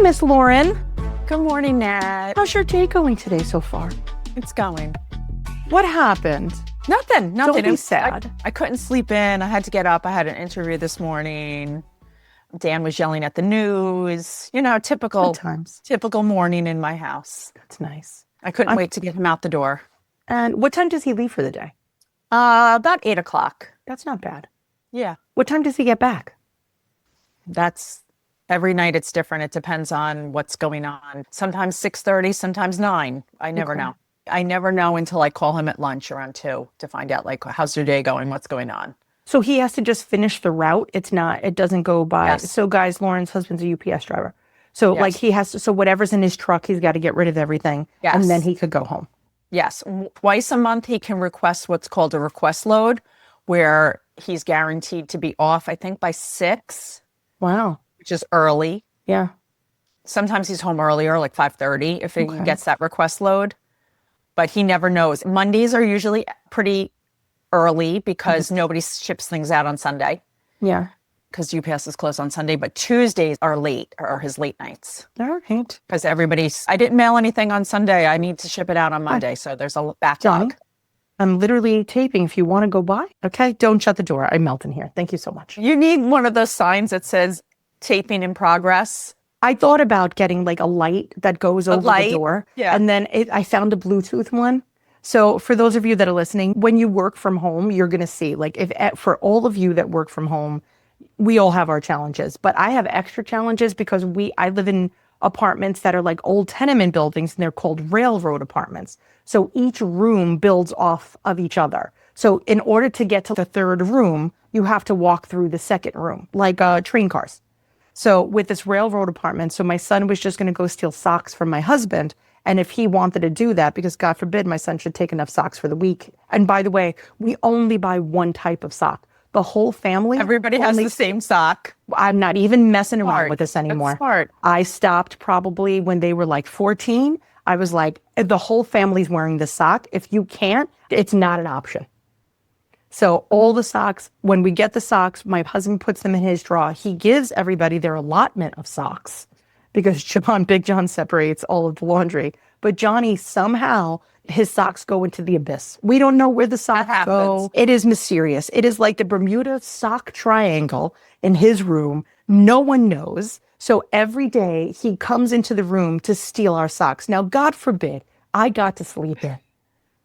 Miss Lauren. Good morning, Nat. How's your day going today so far? It's going. What happened? Nothing. Don't be sad. I couldn't sleep in. I had to get up. I had an interview this morning. Dan was yelling at the news. You know, typical morning in my house. That's nice. I couldn't wait to get him out the door. And what time does he leave for the day? About 8 o'clock. That's not bad. Yeah. What time does he get back? That's every night it's different. It depends on what's going on. Sometimes 6:30, sometimes 9. I never know. I never know until I call him at lunch around 2 to find out, like, how's your day going? What's going on? So he has to just finish the route. It doesn't go by. Yes. So guys, Lauren's husband's a UPS driver. So Yes. like he has to, so whatever's in his truck, he's got to get rid of everything. Yes. And then he could go home. Yes. Twice a month, he can request what's called a request load, where he's guaranteed to be off, I think, by 6, Wow. which is early. Yeah. Sometimes he's home earlier, like 5:30, if he gets that request load. But he never knows. Mondays are usually pretty early because nobody ships things out on Sunday, Yeah. because UPS is closed on Sunday. But Tuesdays are late, or his late nights. All right. Because I didn't mail anything on Sunday. I need to ship it out on Monday. So there's a backlog. Johnny, I'm literally taping. If you want to go by, okay? Don't shut the door. I melt in here. Thank you so much. You need one of those signs that says taping in progress. I thought about getting like a light that goes over the door. Yeah. And then I found a Bluetooth one. So for those of you that are listening, when you work from home, you're going to see, like, for all of you that work from home, we all have our challenges, but I have extra challenges because I live in apartments that are like old tenement buildings, and they're called railroad apartments. So each room builds off of each other. So in order to get to the third room, you have to walk through the second room, like train cars. So with this railroad apartment, so my son was just going to go steal socks from my husband. And if he wanted to do that, because God forbid my son should take enough socks for the week. And by the way, we only buy one type of sock. The whole family. Everybody has the same sock. I'm not even messing around with this anymore. That's smart. I stopped probably when they were like 14. I was like, the whole family's wearing this sock. If you can't, it's not an option. So all the socks, when we get the socks, my husband puts them in his drawer. He gives everybody their allotment of socks because Big John separates all of the laundry. But Johnny, somehow, his socks go into the abyss. We don't know where the socks go. It is mysterious. It is like the Bermuda sock triangle in his room. No one knows. So every day he comes into the room to steal our socks. Now, God forbid, I got to sleep in,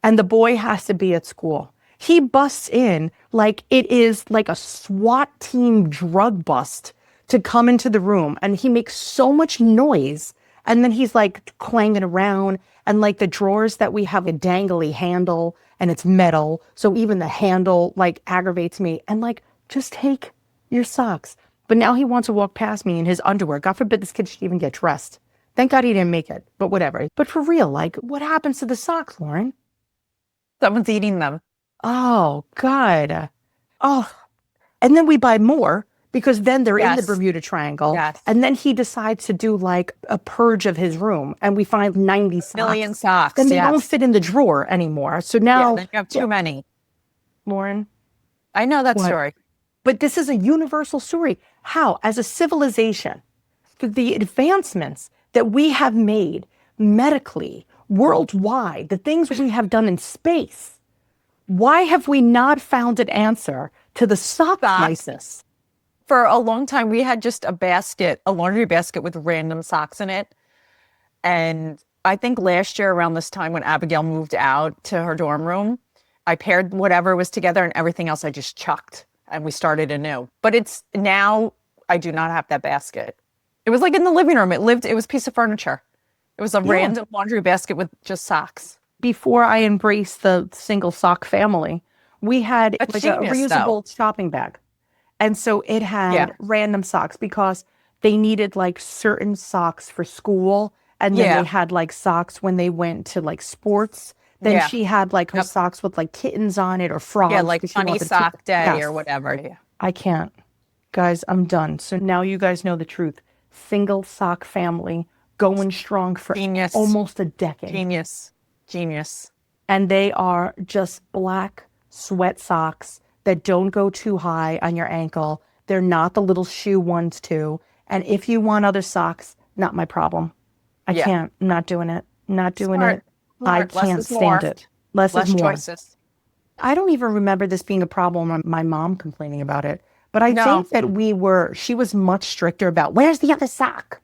and the boy has to be at school. He busts in like it is like a SWAT team drug bust to come into the room. And he makes so much noise. And then he's like clanging around. And like the drawers that we have a dangly handle and it's metal. So even the handle like aggravates me. And like, just take your socks. But now he wants to walk past me in his underwear. God forbid this kid should even get dressed. Thank God he didn't make it, but whatever. But for real, like, what happens to the socks, Lauren? Someone's eating them. Oh, God. Oh, and then we buy more because then they're in the Bermuda Triangle. Yes. And then he decides to do like a purge of his room, and we find 90 socks. Million socks. Then they don't fit in the drawer anymore. So now. Then you have too many. Lauren. I know that story. But this is a universal story. How? As a civilization, the advancements that we have made medically, worldwide, the things we have done in space, why have we not found an answer to the sock crisis? For a long time, we had just a laundry basket with random socks in it. And I think last year around this time when Abigail moved out to her dorm room, I paired whatever was together and everything else I just chucked. And we started anew. But it's now I do not have that basket. It was like in the living room. It was a piece of furniture. It was a random laundry basket with just socks. Before I embraced the single sock family, we had That's like genius, a reusable shopping bag. And so it had random socks because they needed like certain socks for school. And then they had like socks when they went to like sports. Then she had like her socks with like kittens on it or frogs. Yeah, like funny sock day or whatever. Yeah. I can't. Guys, I'm done. So now you guys know the truth. Single sock family going strong for almost a decade. Genius. And they are just black sweat socks that don't go too high on your ankle. They're not the little shoe ones too. And if you want other socks, not my problem. I Yeah. can't. I'm not doing it. Not doing Smart. it. I Smart. Less can't is more. stand it. Less is Less more. choices. I don't even remember this being a problem on my mom complaining about it. But I No, think that she was much stricter about where's the other sock?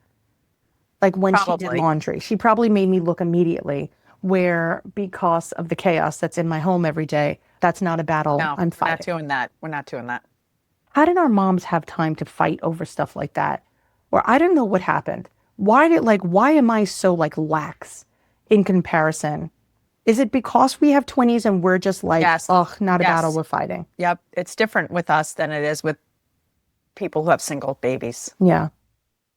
Like when she did probably. laundry. She probably made me look immediately where because of the chaos that's in my home every day, that's not a battle No, I'm we're not fighting. doing that. We're not doing that. How did our moms have time to fight over stuff like that? Or I don't know what happened. Why am I so like lax in comparison? Is it because we have 20s and we're just like, Yes. oh, not a battle Yes. we're fighting? Yep. It's different with us than it is with people who have single babies. Yeah,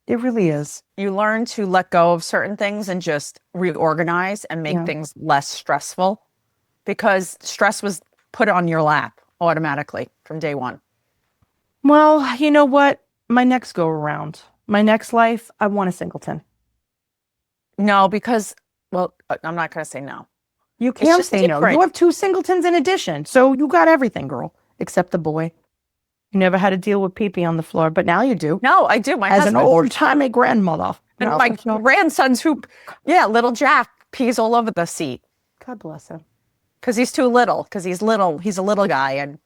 it really is. You learn to let go of certain things and just reorganize and make Yeah. things less stressful because stress was put on your lap automatically from day one. Well, you know what? My next go around, my next life, I want a singleton. No, because, well, I'm not going to say no. You It's can't just say no. You different. have two singletons in addition. So you got everything, girl, except the boy. You never had to deal with pee-pee on the floor, but now you do. No, I do. My As an husband old-timey grandmother. and No, my no. grandson's little Jack pees all over the seat God bless him. because he's too little. Because he's little. He's a little guy, and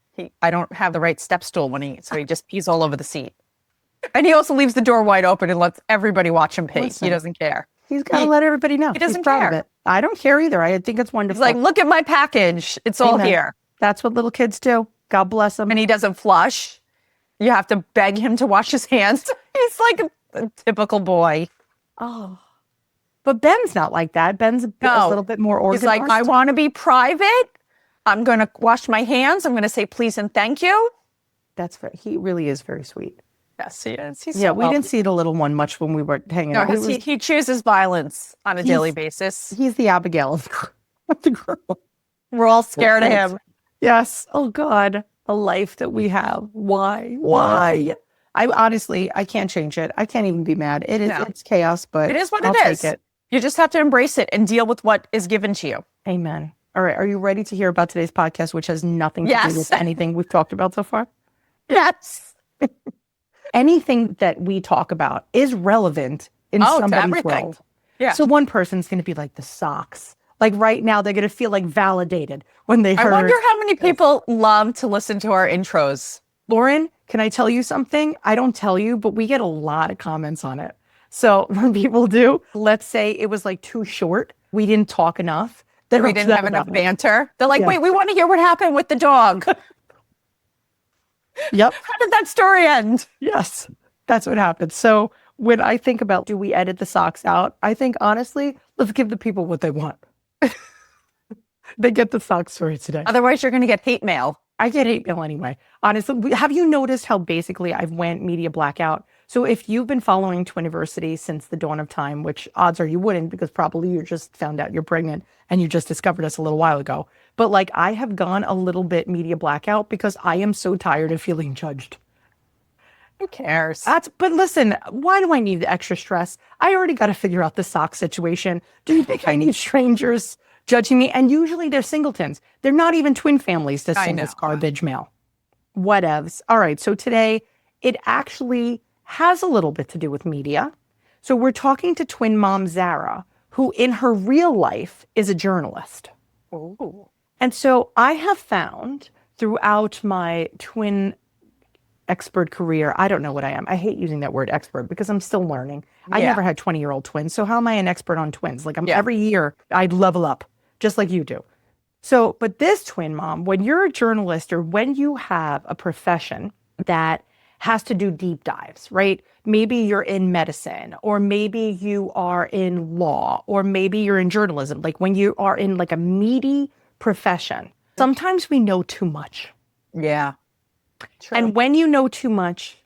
I don't have the right step stool so he just pees all over the seat. And he also leaves the door wide open and lets everybody watch him pee. Listen. He doesn't care. He's got to let everybody know. he doesn't He's proud care. of it. I don't care either. I think it's He's wonderful. like, look at my package. It's all Amen. here. That's what little kids do. God bless them. And he doesn't flush. You have to beg him to wash his hands. He's like a typical boy. Oh. But Ben's not like that. Ben's a No. little bit more He's organized. like, I want to be private. I'm going to wash my hands. I'm going to say please and thank you. He really is very sweet. Yes, he is. He's Yeah, so we didn't see the little one much when we were hanging No, out. he chooses violence on a daily basis. He's the Abigail of the girl. We're all scared of him. Yes. Oh God, the life that we have. Why? Why? I honestly, I can't change it. I can't even be mad. It is. No. It's chaos, but It is what I'll it is. take it. You just have to embrace it and deal with what is given to you. Amen. All right. Are you ready to hear about today's podcast, which has nothing to Yes. do with anything we've talked about so far? Yes. Anything that we talk about is relevant in to somebody's everything. world. Yeah. So one person's going to be like the socks. Like right now, they're going to feel like validated when they I heard. wonder how many people love to listen to our intros. Lauren, can I tell you something? I don't tell you, but we get a lot of comments on it. So when people do, let's say it was like too short, we didn't talk enough. They're We didn't upset have enough about it. banter. They're like, Yeah. wait, we want to hear what happened with the dog. Yep. How did that story end? Yes. That's what happens. So when I think about, do we edit the socks out? I think honestly, let's give the people what they want. They get the sock story today. Otherwise, you're going to get hate mail. I get hate mail anyway. Honestly, have you noticed how basically I've went media blackout? So if you've been following Twiniversity since the dawn of time, which odds are you wouldn't because probably you just found out you're pregnant and you just discovered us a little while ago. But like I have gone a little bit media blackout because I am so tired of feeling judged. Who cares? But listen, why do I need the extra stress? I already got to figure out the sock situation. Do you think I need strangers judging me? And usually they're singletons. They're not even twin families to send this garbage mail. Whatevs. All right. So today it actually has a little bit to do with media. So we're talking to twin mom Zara, who in her real life is a journalist. Ooh. And so I have found throughout my twin expert career, I don't know what I am. I hate using that word expert because I'm still learning. I Yeah. never had 20-year-old twins. So how am I an expert on twins? Like every year I level up just like you do. So, but this twin mom, when you're a journalist or when you have a profession that has to do deep dives, right? Maybe you're in medicine or maybe you are in law or maybe you're in journalism. Like when you are in like a meaty profession, sometimes we know too much. Yeah. True. And when you know too much,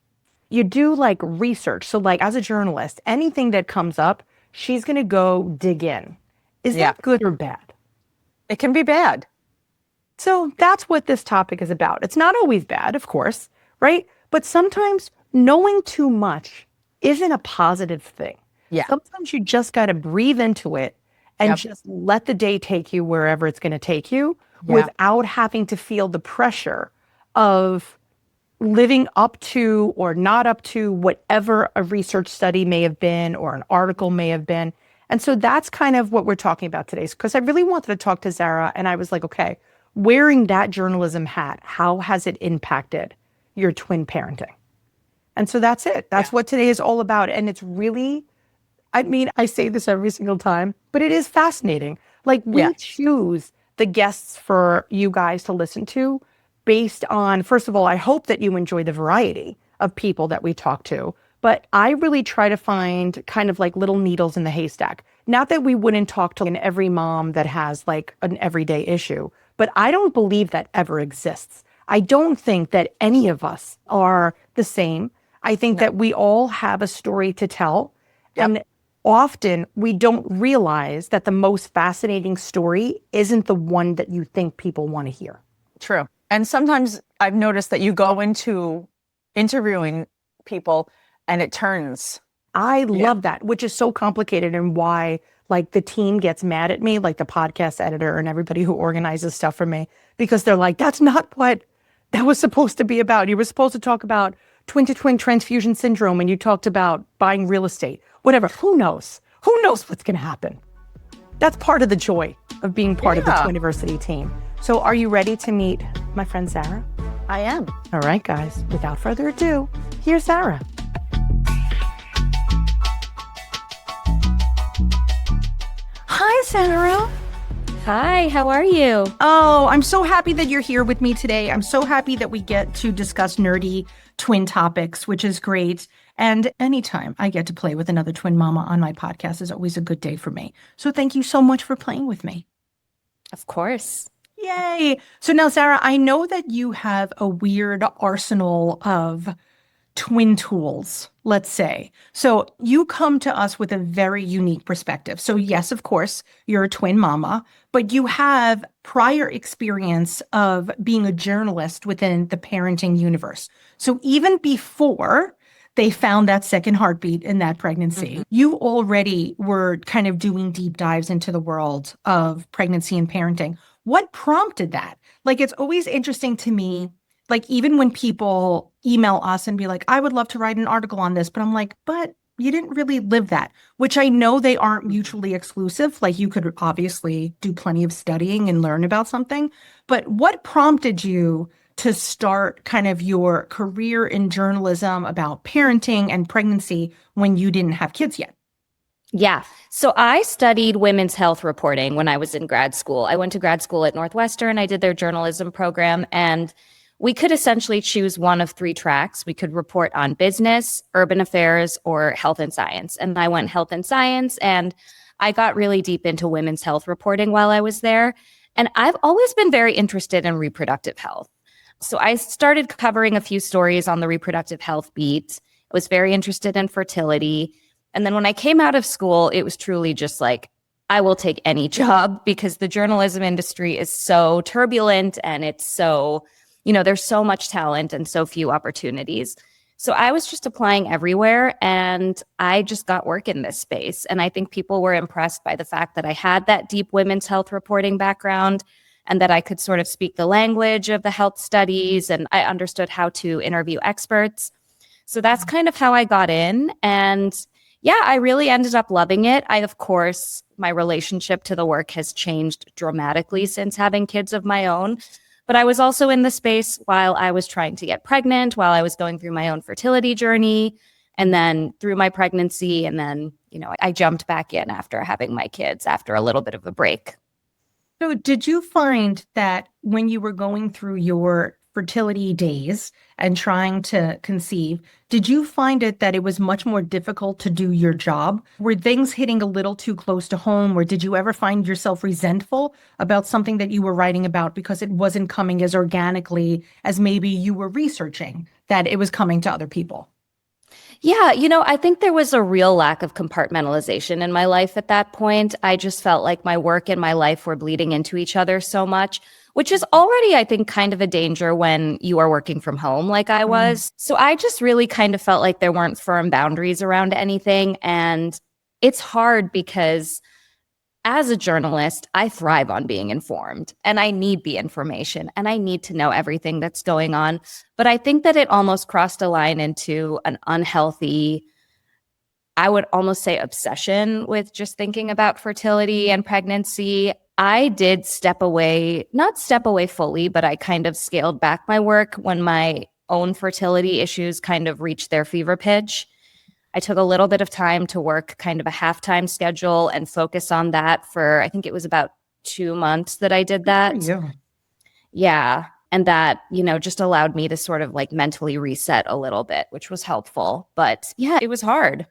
you do like research. So like as a journalist, anything that comes up, she's going to go dig in. Is that good or bad? It can be bad. So that's what this topic is about. It's not always bad, of course, right? But sometimes knowing too much isn't a positive thing. Yeah. Sometimes you just got to breathe into it and just let the day take you wherever it's going to take you without having to feel the pressure of living up to or not up to whatever a research study may have been or an article may have been. And so that's kind of what we're talking about today. Because I really wanted to talk to Zara, and I was like, okay, wearing that journalism hat, how has it impacted your twin parenting? And so that's it. That's what today is all about. And it's really, I mean, I say this every single time, but it is fascinating. Like we choose the guests for you guys to listen to based on, first of all, I hope that you enjoy the variety of people that we talk to. But I really try to find kind of like little needles in the haystack. Not that we wouldn't talk to every mom that has like an everyday issue, but I don't believe that ever exists. I don't think that any of us are the same. I think that we all have a story to tell. And often we don't realize that the most fascinating story isn't the one that you think people want to hear. True. And sometimes I've noticed that you go into interviewing people and it turns. I love that, which is so complicated, and why like the team gets mad at me, like the podcast editor and everybody who organizes stuff for me, because they're like, that's not what that was supposed to be about. You were supposed to talk about twin-to-twin transfusion syndrome, and you talked about buying real estate, whatever. Who knows? Who knows what's going to happen? That's part of the joy of being part of the Twiniversity team. So are you ready to meet my friend Zara? I am. All right, guys, without further ado, here's Zara. Hi, Zara. Hi, how are you? Oh, I'm so happy that you're here with me today. I'm so happy that we get to discuss nerdy twin topics, which is great. And anytime I get to play with another twin mama on my podcast is always a good day for me. So thank you so much for playing with me. Of course. Yay. So now, Zara, I know that you have a weird arsenal of twin tools, let's say. So you come to us with a very unique perspective. So yes, of course, you're a twin mama, but you have prior experience of being a journalist within the parenting universe. So even before they found that second heartbeat in that pregnancy, you already were kind of doing deep dives into the world of pregnancy and parenting. What prompted that? Like, it's always interesting to me, like, even when people email us and be like, I would love to write an article on this, but I'm like, but you didn't really live that, which I know they aren't mutually exclusive. Like, you could obviously do plenty of studying and learn about something, but what prompted you to start kind of your career in journalism about parenting and pregnancy when you didn't have kids yet? Yeah. So I studied women's health reporting when I was in grad school. I went to grad school at Northwestern. I did their journalism program, and we could essentially choose one of three tracks. We could report on business, urban affairs, or health and science. And I went health and science, and I got really deep into women's health reporting while I was there. And I've always been very interested in reproductive health. So I started covering a few stories on the reproductive health beat. I was very interested in fertility. And then when I came out of school, it was truly just like, I will take any job, because the journalism industry is so turbulent, and it's so, there's so much talent and so few opportunities. So I was just applying everywhere, and I just got work in this space. And I think people were impressed by the fact that I had that deep women's health reporting background, and that I could sort of speak the language of the health studies, and I understood how to interview experts. So that's kind of how I got in. And yeah, I really ended up loving it. Of course, my relationship to the work has changed dramatically since having kids of my own. But I was also in the space while I was trying to get pregnant, while I was going through my own fertility journey, and then through my pregnancy. And then, I jumped back in after having my kids after a little bit of a break. So did you find that when you were going through your fertility days and trying to conceive, did you find that it was much more difficult to do your job? Were things hitting a little too close to home, or did you ever find yourself resentful about something that you were writing about because it wasn't coming as organically as maybe you were researching that it was coming to other people? Yeah, I think there was a real lack of compartmentalization in my life at that point. I just felt like my work and my life were bleeding into each other so much, which is already, I think, kind of a danger when you are working from home like I was. So I just really kind of felt like there weren't firm boundaries around anything. And it's hard because as a journalist, I thrive on being informed and I need the information and I need to know everything that's going on. But I think that it almost crossed a line into an unhealthy, I would almost say, obsession with just thinking about fertility and pregnancy. I did step away, not step away fully, but I kind of scaled back my work when my own fertility issues kind of reached their fever pitch. I took a little bit of time to work kind of a half-time schedule and focus on that for, I think it was about 2 months that I did that. Yeah. And that, just allowed me to sort of like mentally reset a little bit, which was helpful. But yeah, it was hard.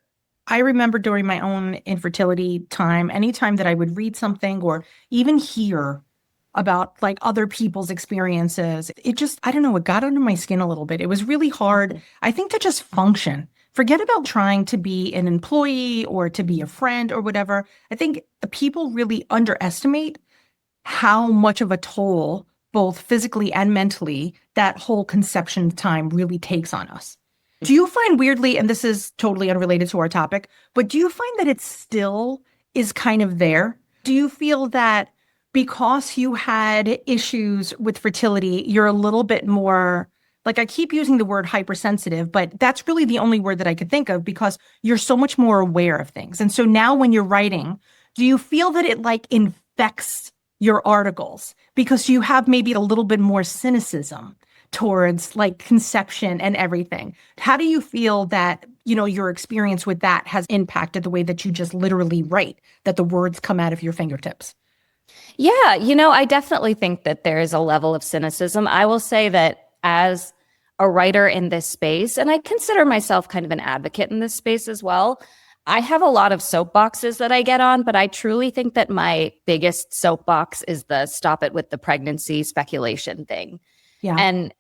I remember during my own infertility time, anytime that I would read something or even hear about like other people's experiences, it just, I don't know, it got under my skin a little bit. It was really hard, I think, to just function. Forget about trying to be an employee or to be a friend or whatever. I think people really underestimate how much of a toll, both physically and mentally, that whole conception time really takes on us. Do you find weirdly, and this is totally unrelated to our topic, but do you find that it still is kind of there? Do you feel that because you had issues with fertility, you're a little bit more, like, I keep using the word hypersensitive, but that's really the only word that I could think of because you're so much more aware of things. And so now when you're writing, do you feel that it like infects your articles because you have maybe a little bit more cynicism towards like conception and everything? How do you feel that, your experience with that has impacted the way that you just literally write, that the words come out of your fingertips? Yeah, I definitely think that there is a level of cynicism. I will say that as a writer in this space, and I consider myself kind of an advocate in this space as well, I have a lot of soapboxes that I get on, but I truly think that my biggest soapbox is the stop it with the pregnancy speculation thing. Yeah. And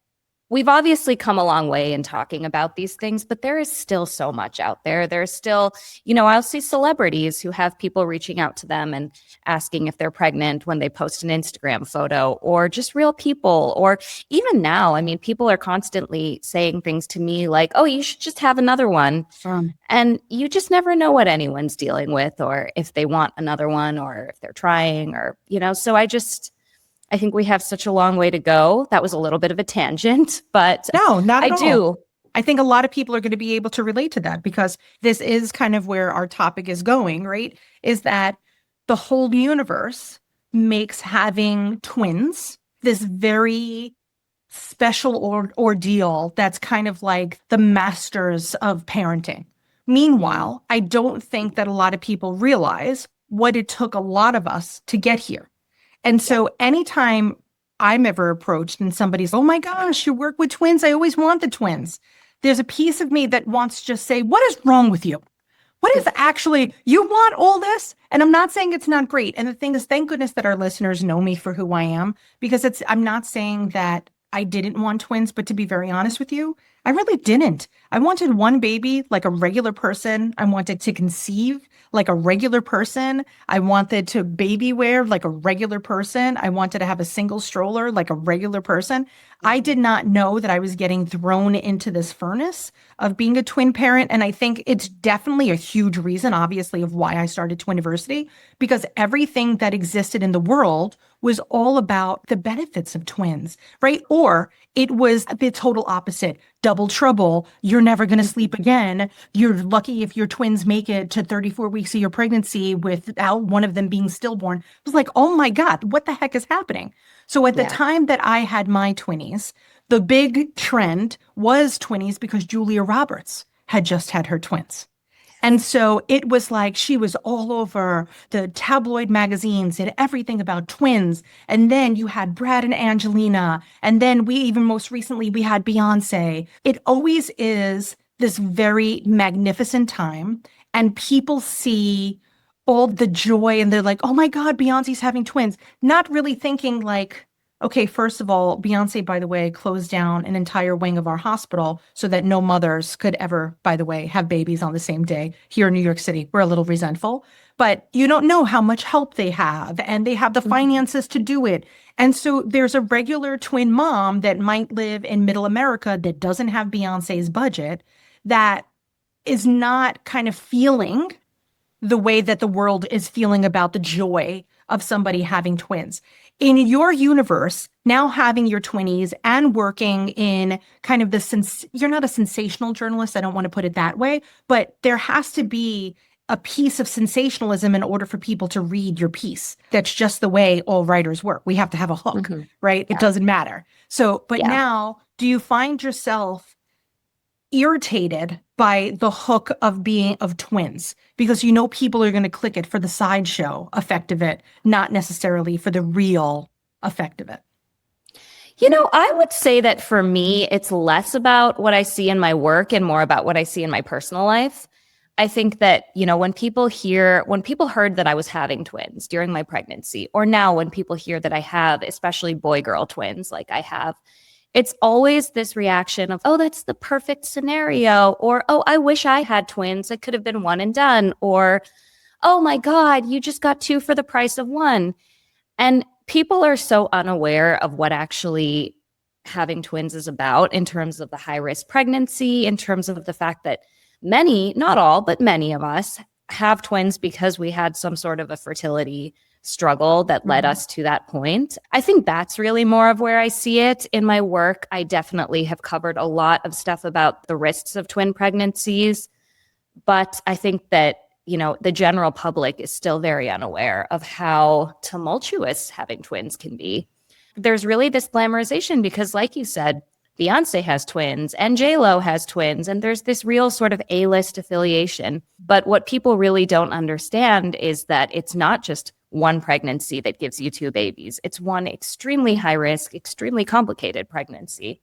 we've obviously come a long way in talking about these things, but there is still so much out there. There's still, I'll see celebrities who have people reaching out to them and asking if they're pregnant when they post an Instagram photo, or just real people. Or even now, I mean, people are constantly saying things to me like, oh, you should just have another one. And you just never know what anyone's dealing with, or if they want another one, or if they're trying, or, so I think we have such a long way to go. That was a little bit of a tangent, but no, not at all. do. I think a lot of people are going to be able to relate to that because this is kind of where our topic is going, right? Is that the whole universe makes having twins this very special ordeal that's kind of like the masters of parenting. Meanwhile, I don't think that a lot of people realize what it took a lot of us to get here. And so anytime I'm ever approached and somebody's, oh my gosh, you work with twins, I always want the twins, there's a piece of me that wants to just say, what is wrong with you? What is actually, you want all this? And I'm not saying it's not great. And the thing is, thank goodness that our listeners know me for who I am, because I'm not saying that I didn't want twins, but to be very honest with you, I really didn't. I wanted one baby like a regular person. I wanted to conceive like a regular person. I wanted to baby wear like a regular person. I wanted to have a single stroller like a regular person. I did not know that I was getting thrown into this furnace of being a twin parent. And I think it's definitely a huge reason, obviously, of why I started Twiniversity, because everything that existed in the world was all about the benefits of twins, right? Or it was the total opposite. Double trouble. You're never going to sleep again. You're lucky if your twins make it to 34 weeks of your pregnancy without one of them being stillborn. It was like, oh my God, what the heck is happening? So at the time that I had my twinnies, the big trend was twinnies because Julia Roberts had just had her twins. And so it was like she was all over the tabloid magazines and everything about twins. And then you had Brad and Angelina. And then most recently, we had Beyonce. It always is this very magnificent time. And people see all the joy and they're like, oh my God, Beyonce's having twins. Not really thinking like, okay, first of all, Beyonce, by the way, closed down an entire wing of our hospital so that no mothers could ever, by the way, have babies on the same day. Here in New York City, we're a little resentful, but you don't know how much help they have, and they have the finances to do it. And so there's a regular twin mom that might live in middle America that doesn't have Beyonce's budget, that is not kind of feeling the way that the world is feeling about the joy of somebody having twins. In your universe, now having your twinnies and working in kind of you're not a sensational journalist, I don't want to put it that way, but there has to be a piece of sensationalism in order for people to read your piece. That's just the way all writers work. We have to have a hook, right? Yeah. It doesn't matter. So, but now, do you find yourself irritated by the hook of twins, because you know people are going to click it for the sideshow effect of it, not necessarily for the real effect of it? I would say that for me, it's less about what I see in my work and more about what I see in my personal life. I think that, when people heard that I was having twins during my pregnancy, or now when people hear that I have, especially boy-girl twins like I have, it's always this reaction of, oh, that's the perfect scenario, or, oh, I wish I had twins. It could have been one and done, or, oh my God, you just got two for the price of one. And people are so unaware of what actually having twins is about in terms of the high-risk pregnancy, in terms of the fact that many, not all, but many of us have twins because we had some sort of a fertility struggle that led us to that point. I think that's really more of where I see it in my work. I definitely have covered a lot of stuff about the risks of twin pregnancies, but I think that, the general public is still very unaware of how tumultuous having twins can be. There's really this glamorization because, like you said, Beyonce has twins and J-Lo has twins, and there's this real sort of A-list affiliation. But what people really don't understand is that it's not just one pregnancy that gives you two babies. It's one extremely high risk, extremely complicated pregnancy.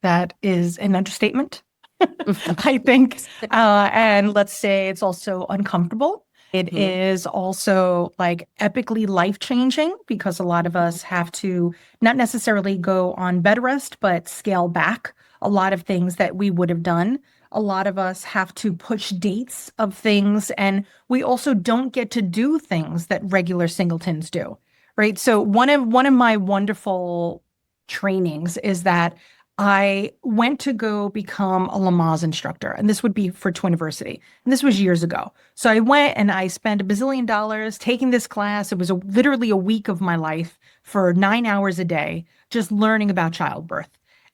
That is an understatement, I think. And let's say it's also uncomfortable. It is also like epically life-changing because a lot of us have to not necessarily go on bed rest, but scale back a lot of things that we would have done. A lot of us have to push dates of things, and we also don't get to do things that regular singletons do, right? So one of my wonderful trainings is that I went to go become a Lamaze instructor, and this would be for Twiniversity. And this was years ago. So I went and I spent $1 bazillion taking this class. It was literally a week of my life for 9 hours a day, just learning about childbirth.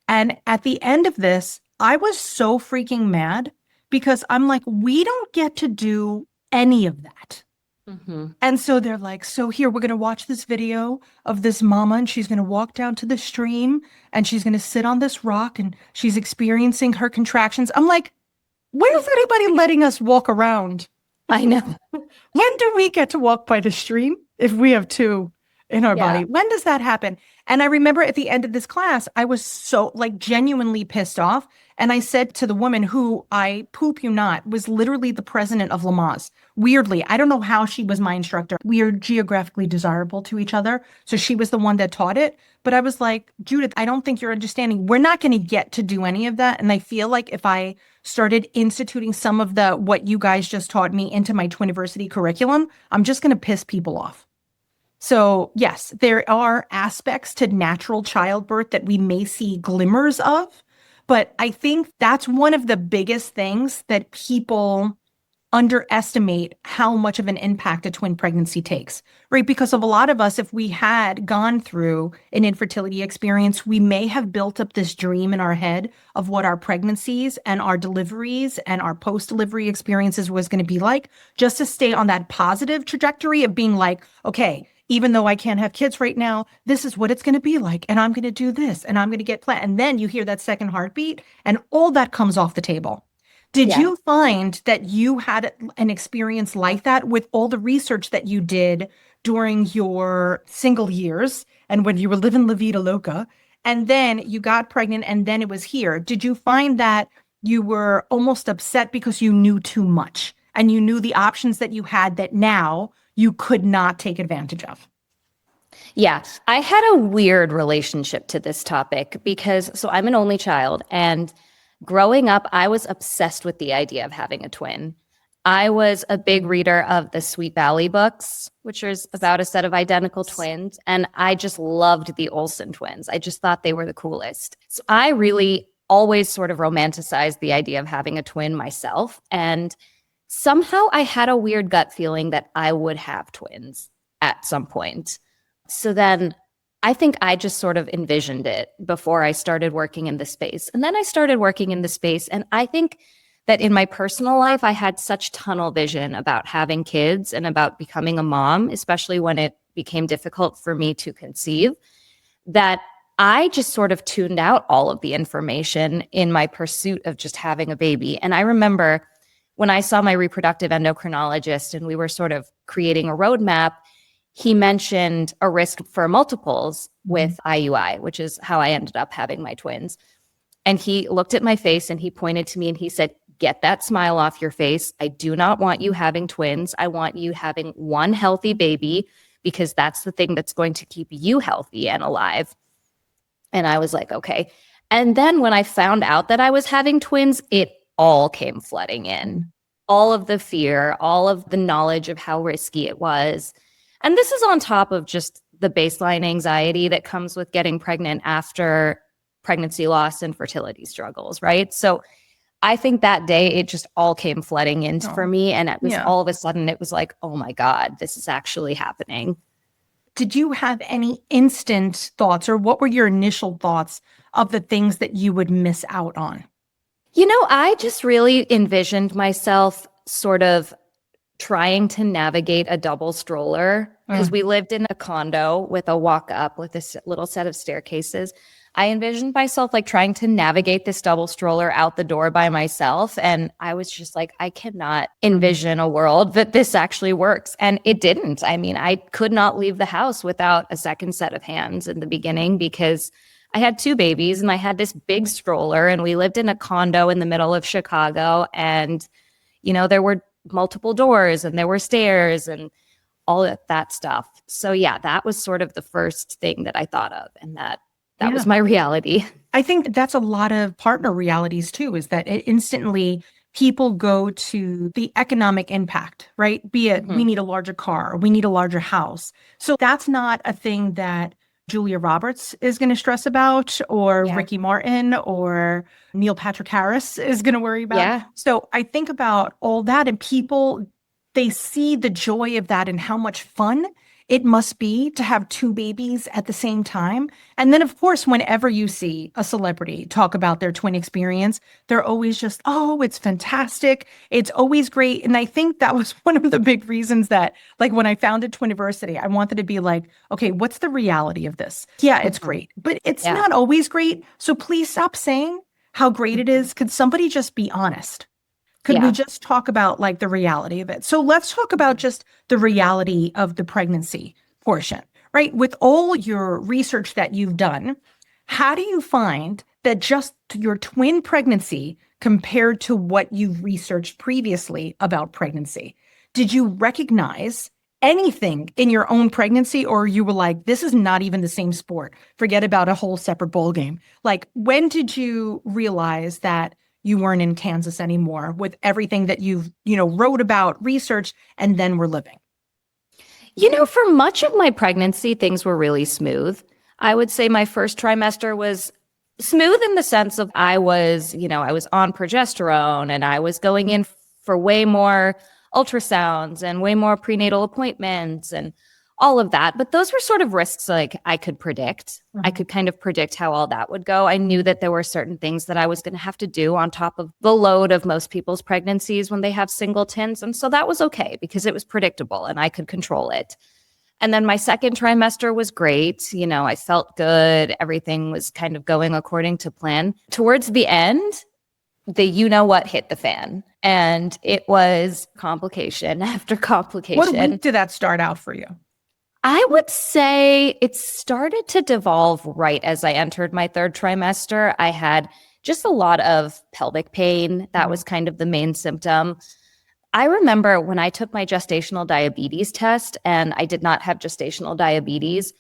And at the end of this, I was so freaking mad because I'm like, we don't get to do any of that. And so they're like, so here, we're going to watch this video of this mama, and she's going to walk down to the stream and she's going to sit on this rock and she's experiencing her contractions. I'm like, where's anybody letting us walk around? I know. When do we get to walk by the stream if we have two in our body? When does that happen? And I remember at the end of this class, I was so genuinely pissed off. And I said to the woman who, I poop you not, was literally the president of Lamaze. Weirdly, I don't know how she was my instructor. We are geographically desirable to each other. So she was the one that taught it. But I was like, Judith, I don't think you're understanding. We're not going to get to do any of that. And I feel like if I started instituting some of what you guys just taught me into my Twiniversity curriculum, I'm just going to piss people off. So yes, there are aspects to natural childbirth that we may see glimmers of, but I think that's one of the biggest things that people underestimate how much of an impact a twin pregnancy takes, right? Because of a lot of us, if we had gone through an infertility experience, we may have built up this dream in our head of what our pregnancies and our deliveries and our post-delivery experiences was going to be like, just to stay on that positive trajectory of being like, okay, even though I can't have kids right now, this is what it's going to be like. And I'm going to do this and I'm going to get planned. And then you hear that second heartbeat and all that comes off the table. Did you find that you had an experience like that with all the research that you did during your single years and when you were living La Vida Loca, and then you got pregnant and then it was here? Did you find that you were almost upset because you knew too much and you knew the options that you had that now you could not take advantage of? Yeah, I had a weird relationship to this topic because, so I'm an only child, and growing up, I was obsessed with the idea of having a twin. I was a big reader of the Sweet Valley books, which is about a set of identical twins, and I just loved the Olsen twins. I just thought they were the coolest. So I really always sort of romanticized the idea of having a twin myself, and somehow I had a weird gut feeling that I would have twins at some point. So then I think I just sort of envisioned it before I started working in the space. And then I started working in the space. And I think that in my personal life, I had such tunnel vision about having kids and about becoming a mom, especially when it became difficult for me to conceive, that I just sort of tuned out all of the information in my pursuit of just having a baby. And I remember when I saw my reproductive endocrinologist and we were sort of creating a roadmap, he mentioned a risk for multiples with IUI, which is how I ended up having my twins. And he looked at my face and he pointed to me and he said, get that smile off your face. I do not want you having twins. I want you having one healthy baby because that's the thing that's going to keep you healthy and alive. And I was like, okay. And then when I found out that I was having twins, it all came flooding in. All of the fear, all of the knowledge of how risky it was. And this is on top of just the baseline anxiety that comes with getting pregnant after pregnancy loss and fertility struggles, right? So I think that day it just all came flooding in for me. And it was all of a sudden it was like, oh my God, this is actually happening. Did you have any instant thoughts, or what were your initial thoughts of the things that you would miss out on? You know, I just really envisioned myself sort of trying to navigate a double stroller because we lived in a condo with a walk up with this little set of staircases. I envisioned myself like trying to navigate this double stroller out the door by myself. And I was just like, I cannot envision a world that this actually works. And it didn't. I mean, I could not leave the house without a second set of hands in the beginning because I had two babies and I had this big stroller and we lived in a condo in the middle of Chicago. And, you know, there were multiple doors and there were stairs and all of that stuff. So yeah, that was sort of the first thing that I thought of. And that was my reality. I think that's a lot of partner realities too, is that it instantly people go to the economic impact, right? Be it we need a larger car, or we need a larger house. So that's not a thing that Julia Roberts is going to stress about, or Ricky Martin or Neil Patrick Harris is going to worry about. Yeah. So I think about all that, and people, they see the joy of that and how much fun it must be to have two babies at the same time. And then, of course, whenever you see a celebrity talk about their twin experience, they're always just, oh, it's fantastic. It's always great. And I think that was one of the big reasons that, like, when I founded Twiniversity, I wanted to be like, okay, what's the reality of this? Yeah, it's great, but it's not always great. So please stop saying how great it is. Could somebody just be honest? Could we just talk about like the reality of it? So let's talk about just the reality of the pregnancy portion, right? With all your research that you've done, how do you find that just your twin pregnancy compared to what you've researched previously about pregnancy? Did you recognize anything in your own pregnancy, or you were like, this is not even the same sport? Forget about a whole separate bowl game. Like, when did you realize that you weren't in Kansas anymore with everything that you've, wrote about, researched, and then were living? You know, for much of my pregnancy, things were really smooth. I would say my first trimester was smooth in the sense of I was on progesterone and I was going in for way more ultrasounds and way more prenatal appointments and all of that. But those were sort of risks like I could predict. I could kind of predict how all that would go. I knew that there were certain things that I was going to have to do on top of the load of most people's pregnancies when they have singletons. And so that was okay because it was predictable and I could control it. And then my second trimester was great. You know, I felt good. Everything was kind of going according to plan. Towards the end, the hit the fan. And it was complication after complication. What week did that start out for you? I would say it started to devolve right as I entered my third trimester. I had just a lot of pelvic pain. That was kind of the main symptom. I remember when I took my gestational diabetes test and I did not have gestational diabetes,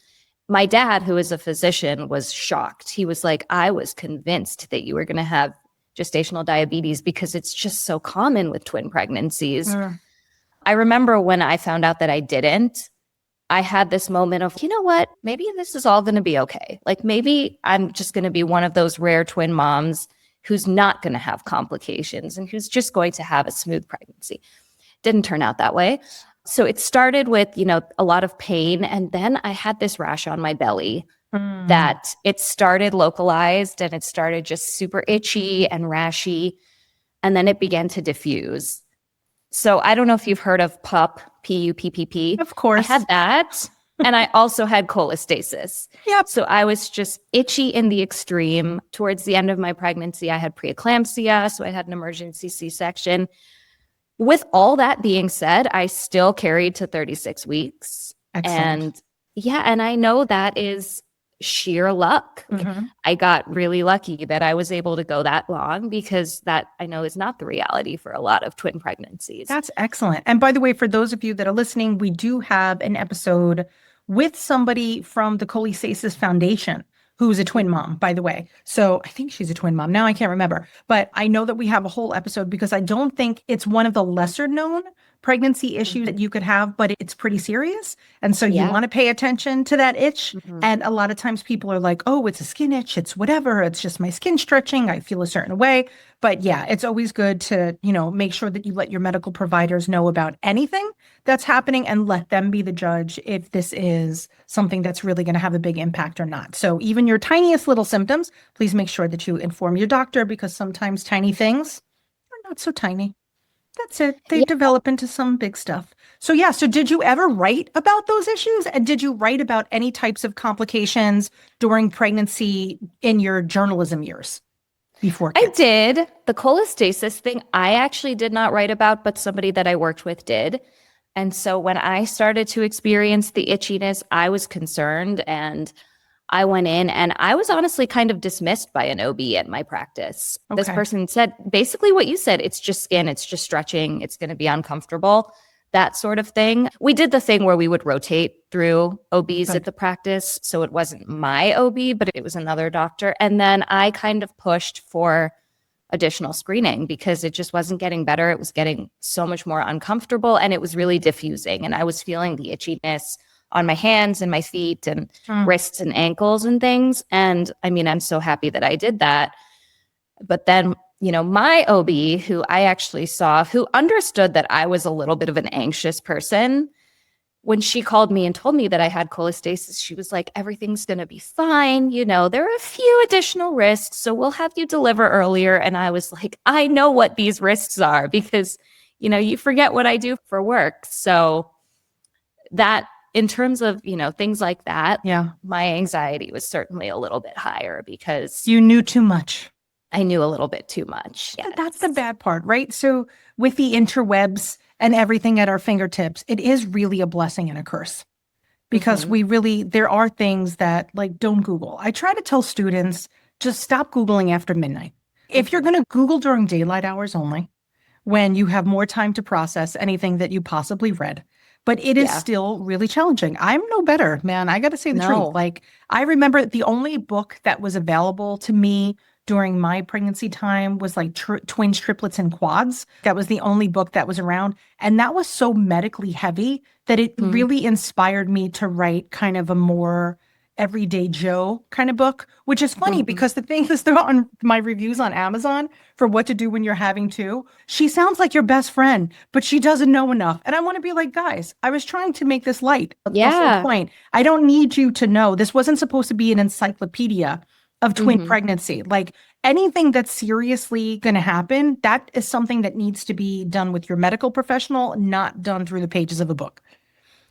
my dad, who is a physician, was shocked. He was like, I was convinced that you were going to have gestational diabetes because it's just so common with twin pregnancies. I remember when I found out that I didn't, I had this moment of, you know what, maybe this is all going to be okay. Like maybe I'm just going to be one of those rare twin moms who's not going to have complications and who's just going to have a smooth pregnancy. Didn't turn out that way. So it started with, a lot of pain. And then I had this rash on my belly that it started localized and it started just super itchy and rashy. And then it began to diffuse. So I don't know if you've heard of PUP, P-U-P-P-P. Of course. I had that. And I also had cholestasis. Yep. So I was just itchy in the extreme. Towards the end of my pregnancy, I had preeclampsia. So I had an emergency C-section. With all that being said, I still carried to 36 weeks. Excellent. And I know that is sheer luck. I got really lucky that I was able to go that long, because that I know is not the reality for a lot of twin pregnancies. That's excellent. And by the way, for those of you that are listening, we do have an episode with somebody from the Cholestasis Foundation who's a twin mom, by the way. So I think she's a twin mom. Now I can't remember. But I know that we have a whole episode, because I don't think it's one of the lesser known pregnancy issues that you could have, but it's pretty serious. And so you want to pay attention to that itch. And a lot of times people are like, oh, it's a skin itch. It's whatever. It's just my skin stretching. I feel a certain way. But yeah, it's always good to, make sure that you let your medical providers know about anything that's happening and let them be the judge if this is something that's really going to have a big impact or not. So even your tiniest little symptoms, please make sure that you inform your doctor, because sometimes tiny things are not so tiny. That's it. They develop into some big stuff. So so did you ever write about those issues? And did you write about any types of complications during pregnancy in your journalism years before kids? I did. The cholestasis thing, I actually did not write about, but somebody that I worked with did. And so when I started to experience the itchiness, I was concerned, and I went in, and I was honestly kind of dismissed by an OB at my practice. Okay. This person said basically what you said. It's just skin. It's just stretching. It's going to be uncomfortable, that sort of thing. We did the thing where we would rotate through OBs at the practice. So it wasn't my OB, but it was another doctor. And then I kind of pushed for additional screening, because it just wasn't getting better. It was getting so much more uncomfortable, and it was really diffusing. And I was feeling the itchiness on my hands and my feet and wrists and ankles and things. And I mean, I'm so happy that I did that. But then, my OB, who I actually saw, who understood that I was a little bit of an anxious person, when she called me and told me that I had cholestasis, she was like, everything's going to be fine. There are a few additional risks, so we'll have you deliver earlier. And I was like, I know what these risks are, because, you forget what I do for work. So that, in terms of, things like that, my anxiety was certainly a little bit higher, because You knew too much. I knew a little bit too much. Yes. That's the bad part, right? So with the interwebs and everything at our fingertips, it is really a blessing and a curse, because there are things that, like, don't Google. I try to tell students, just stop Googling after midnight. If you're going to Google during daylight hours only, when you have more time to process anything that you possibly read. But it is still really challenging. I'm no better, man. I got to say the truth. Like, I remember the only book that was available to me during my pregnancy time was like Twins, Triplets, and Quads. That was the only book that was around. And that was so medically heavy that it really inspired me to write kind of a more everyday Joe kind of book, which is funny because the thing is, they're on my reviews on Amazon for what to do when you're having two. She sounds like your best friend, but she doesn't know enough. And I want to be like, guys, I was trying to make this light. The whole point. I don't need you to know. This wasn't supposed to be an encyclopedia of twin pregnancy. Like, anything that's seriously going to happen, that is something that needs to be done with your medical professional, not done through the pages of a book.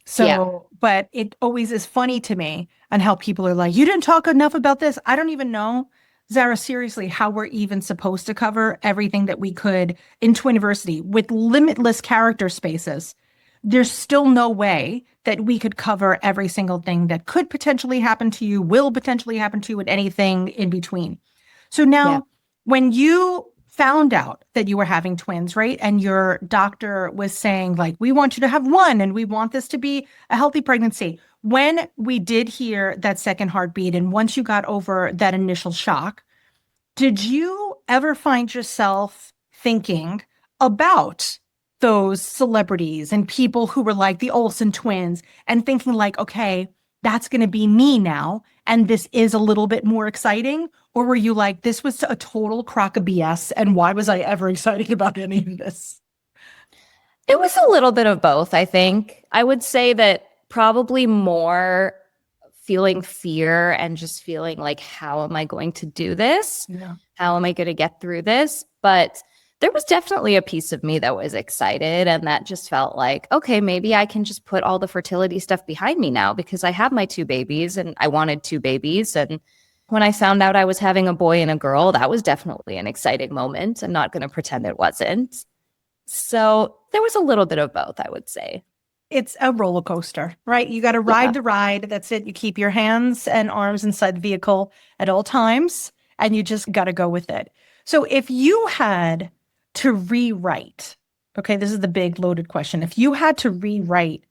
So, but it always is funny to me on how people are like, you didn't talk enough about this. I don't even know, Zara, seriously, how we're even supposed to cover everything that we could in Twiniversity with limitless character spaces. There's still no way that we could cover every single thing that could potentially happen to you, will potentially happen to you, and anything in between. So now, when you found out that you were having twins, right? And your doctor was saying, like, we want you to have one and we want this to be a healthy pregnancy. When we did hear that second heartbeat, and once you got over that initial shock, did you ever find yourself thinking about those celebrities and people who were like the Olsen twins and thinking like, okay, that's going to be me now, and this is a little bit more exciting? Or were you like, this was a total crock of BS, and why was I ever excited about any of this? It was a little bit of both, I think. I would say that probably more feeling fear and just feeling like, how am I going to do this? Yeah. How am I going to get through this? But there was definitely a piece of me that was excited, and that just felt like, okay, maybe I can just put all the fertility stuff behind me now, because I have my 2 babies and I wanted 2 babies. And when I found out I was having a boy and a girl, that was definitely an exciting moment. I'm not going to pretend it wasn't. So there was a little bit of both, I would say. It's a roller coaster, right? You got to ride the ride. That's it. You keep your hands and arms inside the vehicle at all times, and you just got to go with it. So if you had to rewrite, okay, this is the big loaded question. If you had to rewrite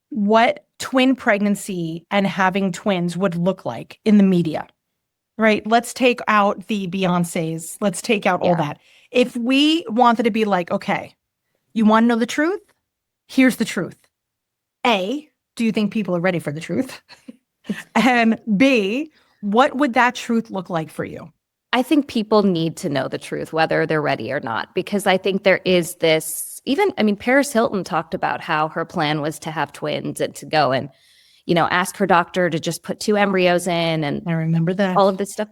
what twin pregnancy and having twins would look like in the media, right? Let's take out the Beyoncés. Let's take out all that. If we wanted to be like, okay, you want to know the truth? Here's the truth. A, do you think people are ready for the truth? And B, what would that truth look like for you? I think people need to know the truth, whether they're ready or not, because I think there is this, Paris Hilton talked about how her plan was to have twins and to go and, ask her doctor to just put 2 embryos in, and I remember that. All of this stuff.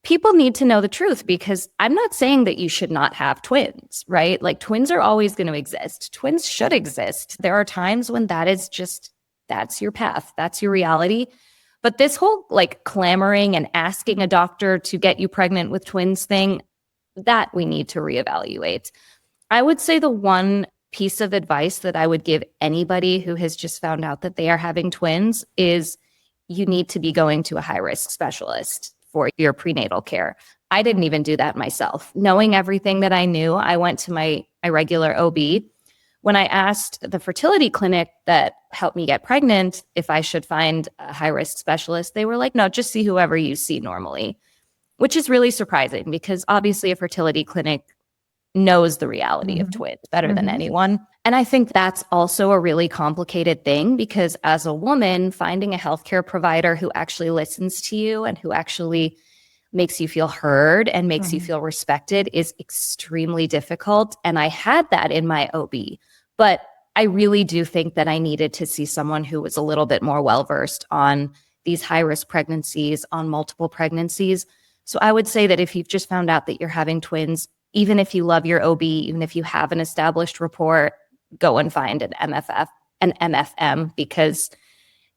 People need to know the truth, because I'm not saying that you should not have twins, right? Like, twins are always going to exist. Twins should exist. There are times when that's your path. That's your reality. But this whole clamoring and asking a doctor to get you pregnant with twins thing, that we need to reevaluate. I would say the one piece of advice that I would give anybody who has just found out that they are having twins is you need to be going to a high-risk specialist for your prenatal care. I didn't even do that myself. Knowing everything that I knew, I went to my regular OB. When I asked the fertility clinic that helped me get pregnant if I should find a high-risk specialist, they were like, no, just see whoever you see normally, which is really surprising, because obviously a fertility clinic knows the reality of twins better than anyone. And I think that's also a really complicated thing, because as a woman, finding a healthcare provider who actually listens to you and who actually makes you feel heard and makes you feel respected is extremely difficult. And I had that in my OB, but I really do think that I needed to see someone who was a little bit more well-versed on these high-risk pregnancies, on multiple pregnancies. So I would say that if you've just found out that you're having twins, even if you love your OB, even if you have an established report, go and find an MFM, because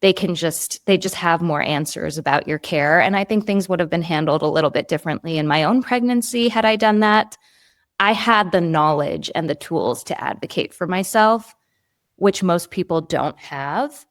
they just have more answers about your care. And I think things would have been handled a little bit differently in my own pregnancy had I done that. I had the knowledge and the tools to advocate for myself, which most people don't have.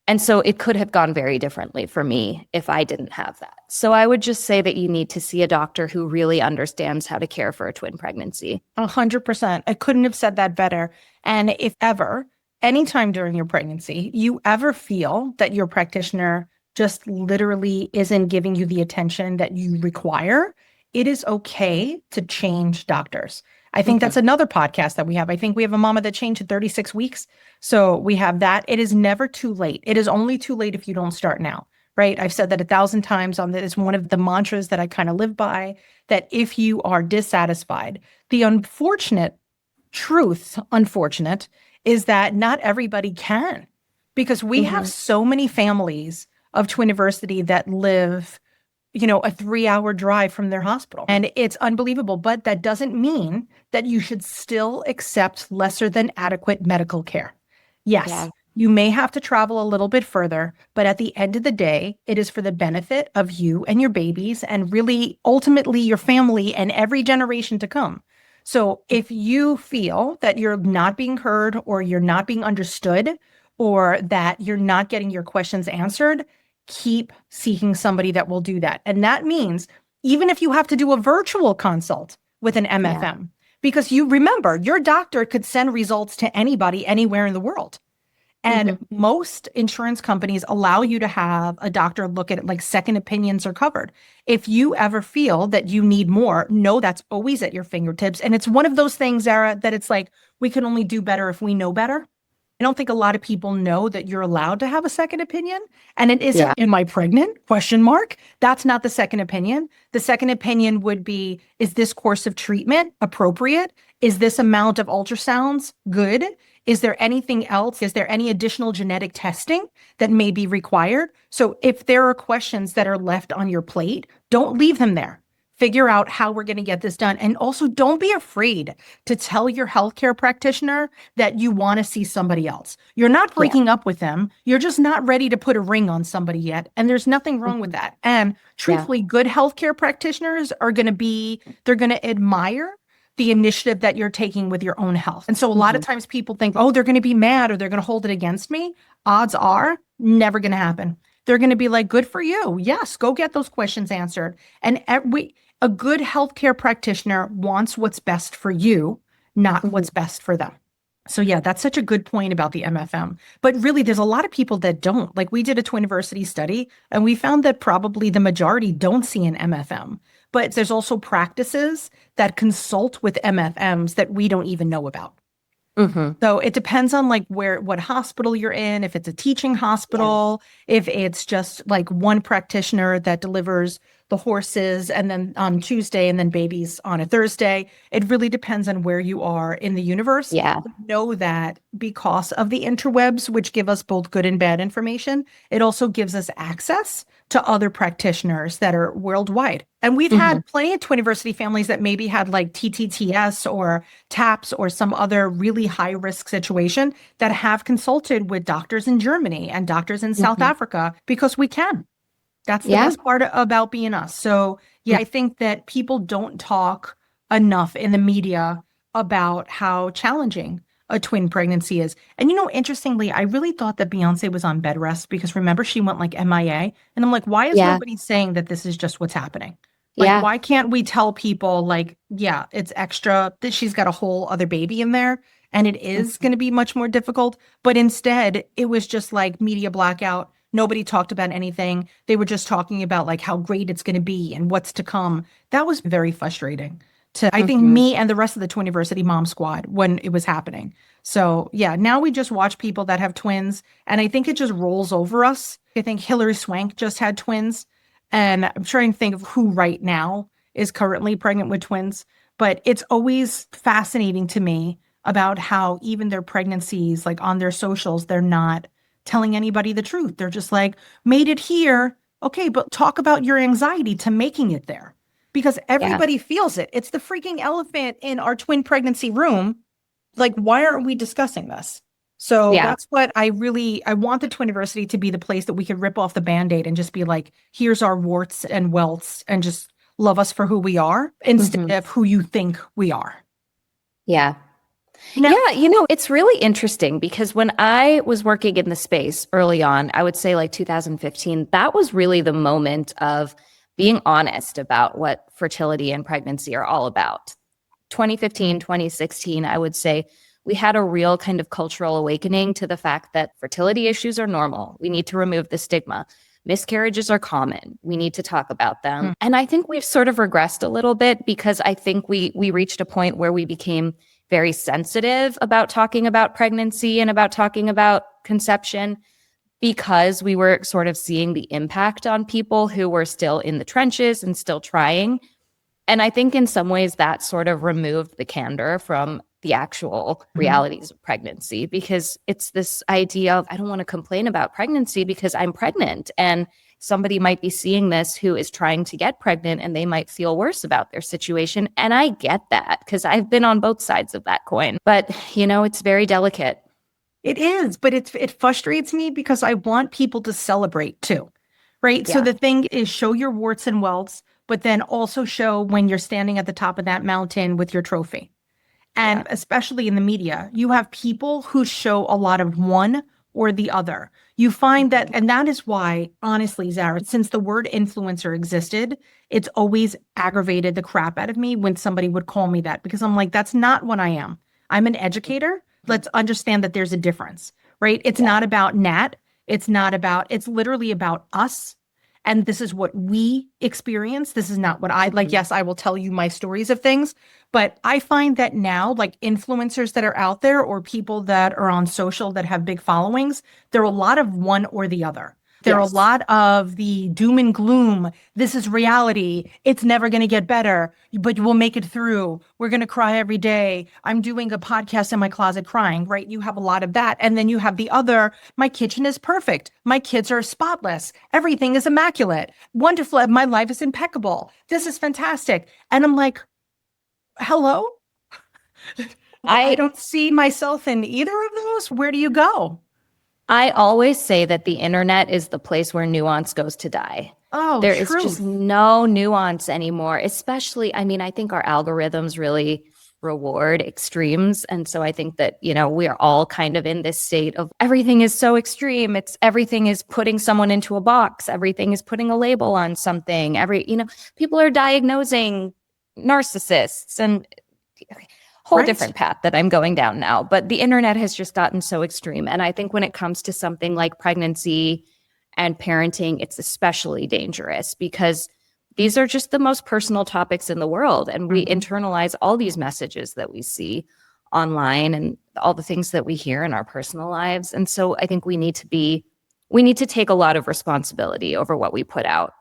And so it could have gone very differently for me if I didn't have that. So I would just say that you need to see a doctor who really understands how to care for a twin pregnancy. 100%. I couldn't have said that better. And if ever, anytime during your pregnancy, you ever feel that your practitioner just literally isn't giving you the attention that you require, it is okay to change doctors. I think that's another podcast that we have. I think we have a mama that changed at 36 weeks. So we have that. It is never too late. It is only too late if you don't start now, right? I've said that 1,000 times on this. One of the mantras that I kind of live by, that if you are dissatisfied, the unfortunate truth, is that not everybody can, because we have so many families of Twiniversity that live, a 3-hour drive from their hospital. And it's unbelievable. But that doesn't mean that you should still accept lesser than adequate medical care. Yes, you may have to travel a little bit further, but at the end of the day, it is for the benefit of you and your babies, and really ultimately your family and every generation to come. So if you feel that you're not being heard, or you're not being understood, or that you're not getting your questions answered, keep seeking somebody that will do that. And that means even if you have to do a virtual consult with an MFM, because you remember, your doctor could send results to anybody anywhere in the world. And most insurance companies allow you to have a doctor look at it, like second opinions are covered. If you ever feel that you need more, know that's always at your fingertips. And it's one of those things, Zara, that it's like, we can only do better if we know better. I don't think a lot of people know that you're allowed to have a second opinion. And it isn't, Yeah. am I pregnant? Question mark. That's not the second opinion. The second opinion would be, is this course of treatment appropriate? Is this amount of ultrasounds good? Is there anything else? Is there any additional genetic testing that may be required? So if there are questions that are left on your plate, don't leave them there. Figure out how we're going to get this done. And also, don't be afraid to tell your healthcare practitioner that you want to see somebody else. You're not breaking up with them. You're just not ready to put a ring on somebody yet. And there's nothing wrong with that. And truthfully, good healthcare practitioners are going to they're going to admire the initiative that you're taking with your own health. And so a lot of times people think, oh, they're going to be mad or they're going to hold it against me. Odds are never going to happen. They're going to be like, good for you. Yes, go get those questions answered. And a good healthcare practitioner wants what's best for you, not what's best for them. So yeah, that's such a good point about the MFM. But really, there's a lot of people that don't. Like we did a Twiniversity study and we found that probably the majority don't see an MFM. But there's also practices that consult with MFMs that we don't even know about. So it depends on like what hospital you're in, if it's a teaching hospital, if it's just like one practitioner that delivers the horses and then on Tuesday and then babies on a Thursday. It really depends on where you are in the universe. Yeah. Know that because of the interwebs, which give us both good and bad information, it also gives us access to other practitioners that are worldwide. And we've had plenty of Twiniversity families that maybe had like TTTS or TAPS or some other really high risk situation that have consulted with doctors in Germany and doctors in South Africa because we can. That's the best part about being us. So yeah, I think that people don't talk enough in the media about how challenging a twin pregnancy is. And interestingly, I really thought that Beyonce was on bed rest because remember she went like MIA. And I'm like, why is nobody saying that this is just what's happening? Like, why can't we tell people like, yeah, it's extra that she's got a whole other baby in there and it is going to be much more difficult. But instead, it was just like media blackout. Nobody talked about anything. They were just talking about like how great it's going to be and what's to come. That was very frustrating to, I think, me and the rest of the Twiniversity mom squad when it was happening. So yeah, now we just watch people that have twins and I think it just rolls over us. I think Hilary Swank just had twins and I'm trying to think of who right now is currently pregnant with twins, but it's always fascinating to me about how even their pregnancies, like on their socials, they're not telling anybody the truth. They're just like, made it here. Okay, but talk about your anxiety to making it there because everybody feels it. It's the freaking elephant in our twin pregnancy room. Like, why aren't we discussing this? So that's what I want the Twiniversity to be the place that we could rip off the Band-Aid and just be like, here's our warts and welts and just love us for who we are instead of who you think we are. Yeah. Now, it's really interesting because when I was working in the space early on, I would say like 2015, that was really the moment of being honest about what fertility and pregnancy are all about. 2015, 2016, I would say we had a real kind of cultural awakening to the fact that fertility issues are normal. We need to remove the stigma. Miscarriages are common. We need to talk about them. And I think we've sort of regressed a little bit because I think we reached a point where we became very sensitive about talking about pregnancy and about talking about conception because we were sort of seeing the impact on people who were still in the trenches and still trying. And I think in some ways that sort of removed the candor from the actual realities of pregnancy because it's this idea of I don't want to complain about pregnancy because I'm pregnant and somebody might be seeing this who is trying to get pregnant and they might feel worse about their situation. And I get that because I've been on both sides of that coin. But, it's very delicate. It is, but it frustrates me because I want people to celebrate too, right? So the thing is show your warts and welts, but then also show when you're standing at the top of that mountain with your trophy. And especially in the media, you have people who show a lot of one or the other. You find that, and that is why, honestly, Zara, since the word influencer existed, it's always aggravated the crap out of me when somebody would call me that because I'm like, that's not what I am. I'm an educator. Let's understand that there's a difference, right? It's not about Nat. It's literally about us and this is what we experience. This is not what I like. Yes, I will tell you my stories of things, but I find that now, like influencers that are out there or people that are on social that have big followings, there are a lot of one or the other. There are a Yes. lot of the doom and gloom. This is reality. It's never going to get better, but we'll make it through. We're going to cry every day. I'm doing a podcast in my closet crying, right? You have a lot of that. And then you have the other, my kitchen is perfect. My kids are spotless. Everything is immaculate. Wonderful. My life is impeccable. This is fantastic. And I'm like, hello? I I don't see myself in either of those. Where do you go? I always say that the internet is the place where nuance goes to die. Oh, There is truth. just no nuance anymore, especially, I mean, I think our algorithms really reward extremes. And so I think that, we are all kind of in this state of everything is so extreme. Everything is putting someone into a box. Everything is putting a label on something. People are diagnosing narcissists and whole Right. different path that I'm going down now. But the internet has just gotten so extreme. And I think when it comes to something like pregnancy and parenting, it's especially dangerous because these are just the most personal topics in the world. And we internalize all these messages that we see online and all the things that we hear in our personal lives. And so I think we need to take a lot of responsibility over what we put out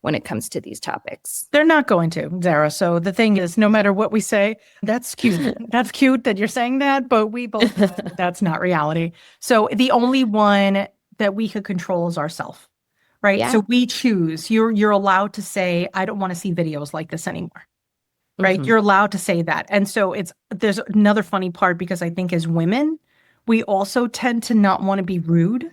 when it comes to these topics. They're not going to, Zara. So the thing is, no matter what we say, that's cute. That's cute that you're saying that, but we both know that's not reality. So the only one that we could control is ourselves, right? Yeah. So we choose. You're allowed to say, I don't want to see videos like this anymore, right? You're allowed to say that. And so there's another funny part because I think as women, we also tend to not want to be rude,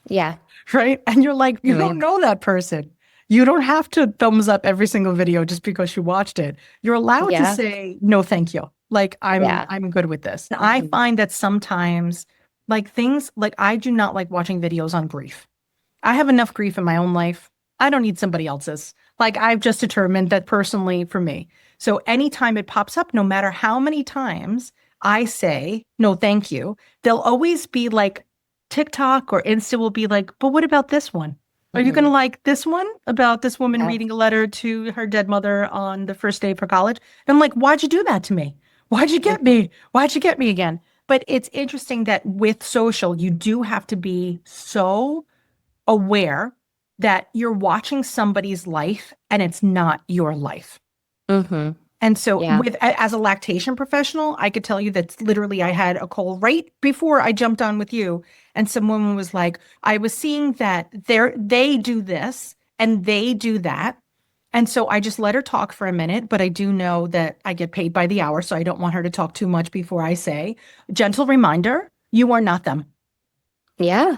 Yeah. right? And you're like, you don't know that person. You don't have to thumbs up every single video just because you watched it. You're allowed to say, no, thank you. Like, I'm good with this. And I find that sometimes like things like I do not like watching videos on grief. I have enough grief in my own life. I don't need somebody else's. Like I've just determined that personally for me. So anytime it pops up, no matter how many times I say, no, thank you, they'll always be like TikTok or Insta will be like, but what about this one? Are you going to like this one about this woman reading a letter to her dead mother on the first day for college? And I'm like, why'd you do that to me? Why'd you get me? Why'd you get me again? But it's interesting that with social, you do have to be so aware that you're watching somebody's life and it's not your life. And so as a lactation professional, I could tell you that literally I had a call right before I jumped on with you. And some woman was like, I was seeing that they do this and they do that. And so I just let her talk for a minute, but I do know that I get paid by the hour. So I don't want her to talk too much before I say, gentle reminder, you are not them. Yeah.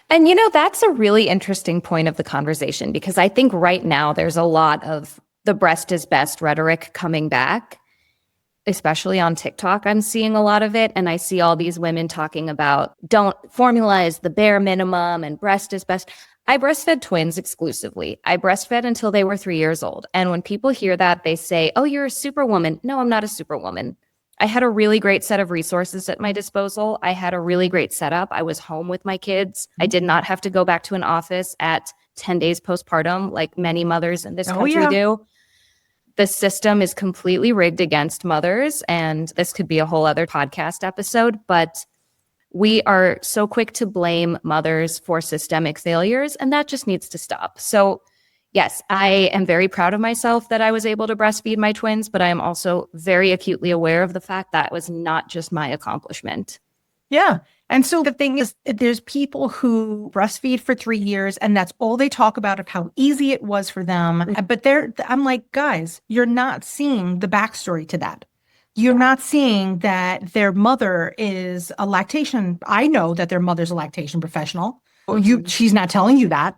And that's a really interesting point of the conversation because I think right now there's a lot of the breast is best rhetoric coming back, especially on TikTok. I'm seeing a lot of it. And I see all these women talking about formula is the bare minimum and breast is best. I breastfed twins exclusively. I breastfed until they were 3 years old. And when people hear that, they say, oh, you're a superwoman. No, I'm not a superwoman. I had a really great set of resources at my disposal. I had a really great setup. I was home with my kids. I did not have to go back to an office at 10 days postpartum like many mothers in this country do. The system is completely rigged against mothers, and this could be a whole other podcast episode, but we are so quick to blame mothers for systemic failures, and that just needs to stop. So yes, I am very proud of myself that I was able to breastfeed my twins, but I am also very acutely aware of the fact that was not just my accomplishment. Yeah. And so the thing is, there's people who breastfeed for 3 years and that's all they talk about of how easy it was for them. But I'm like, guys, you're not seeing the backstory to that. You're not seeing that their mother is a lactation. I know that their mother's a lactation professional. She's not telling you that.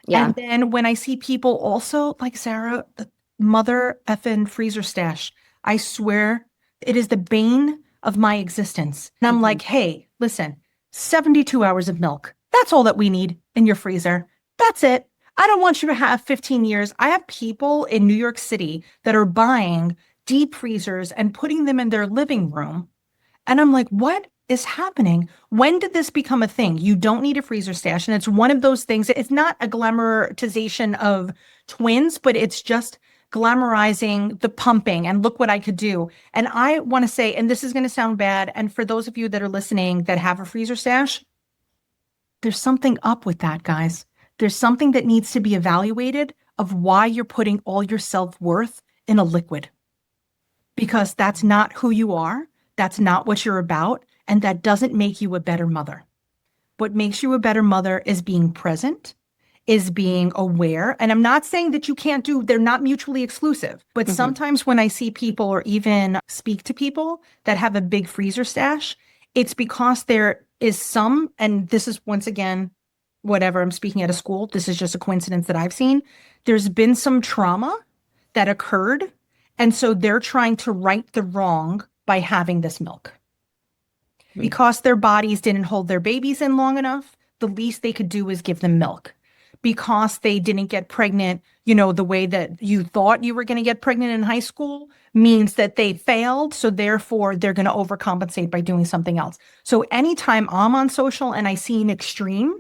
Yeah. And then when I see people also like Zara, the mother effing freezer stash, I swear it is the bane of my existence. And I'm like, hey, listen, 72 hours of milk. That's all that we need in your freezer. That's it. I don't want you to have 15 years. I have people in New York City that are buying deep freezers and putting them in their living room. And I'm like, what is happening? When did this become a thing? You don't need a freezer stash. And it's one of those things. It's not a glamorization of twins, but it's just glamorizing the pumping and look what I could do. And I want to say, and this is going to sound bad, and for those of you that are listening that have a freezer stash, there's something up with that, guys. There's something that needs to be evaluated of why you're putting all your self-worth in a liquid. Because that's not who you are. That's not what you're about. And that doesn't make you a better mother. What makes you a better mother is being present, is being aware. And I'm not saying that you can't they're not mutually exclusive. But sometimes when I see people or even speak to people that have a big freezer stash, it's because there is some, and this is once again, whatever, I'm speaking at a school. This is just a coincidence that I've seen. There's been some trauma that occurred. And so they're trying to right the wrong by having this milk. Because their bodies didn't hold their babies in long enough, the least they could do is give them milk. Because they didn't get pregnant, the way that you thought you were going to get pregnant in high school means that they failed. So therefore, they're going to overcompensate by doing something else. So anytime I'm on social and I see an extreme,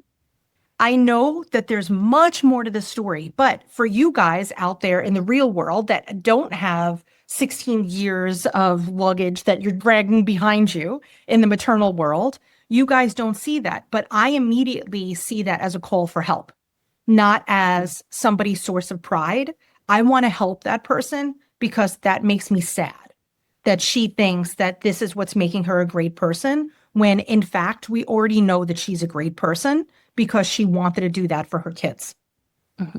I know that there's much more to the story. But for you guys out there in the real world that don't have 16 years of luggage that you're dragging behind you in the maternal world, you guys don't see that. But I immediately see that as a call for help, not as somebody's source of pride. I want to help that person because that makes me sad that she thinks that this is what's making her a great person, when in fact, we already know that she's a great person because she wanted to do that for her kids.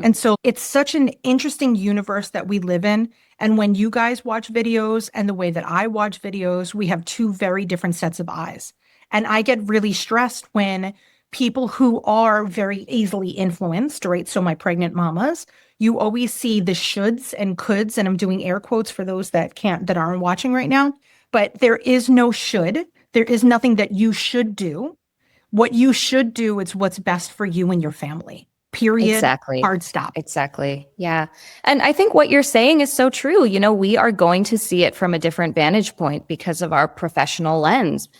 And so it's such an interesting universe that we live in. And when you guys watch videos and the way that I watch videos, we have two very different sets of eyes. And I get really stressed when people who are very easily influenced, right? So my pregnant mamas, you always see the shoulds and coulds, and I'm doing air quotes for those that aren't watching right now, but there is no should. There is nothing that you should do. What you should do is what's best for you and your family. Period. Exactly. Hard stop. Exactly. Yeah. And I think what you're saying is so true. We are going to see it from a different vantage point because of our professional lens.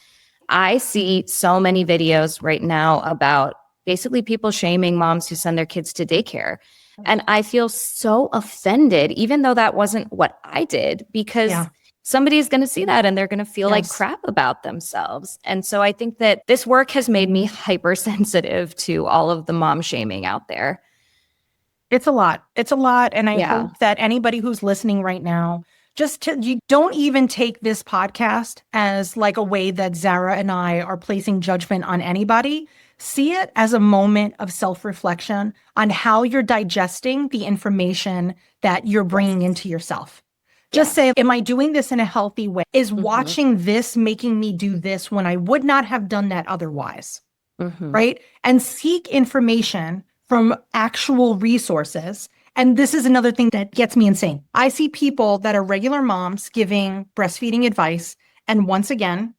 I see so many videos right now about basically people shaming moms who send their kids to daycare. And I feel so offended, even though that wasn't what I did, because somebody's going to see that and they're going to feel like crap about themselves. And so I think that this work has made me hypersensitive to all of the mom shaming out there. It's a lot. It's a lot. And I hope that anybody who's listening right now, you don't even take this podcast as like a way that Zara and I are placing judgment on anybody. See it as a moment of self-reflection on how you're digesting the information that you're bringing into yourself. Just say, am I doing this in a healthy way? Is watching this making me do this when I would not have done that otherwise? Right? And seek information from actual resources. And this is another thing that gets me insane. I see people that are regular moms giving breastfeeding advice. And once again,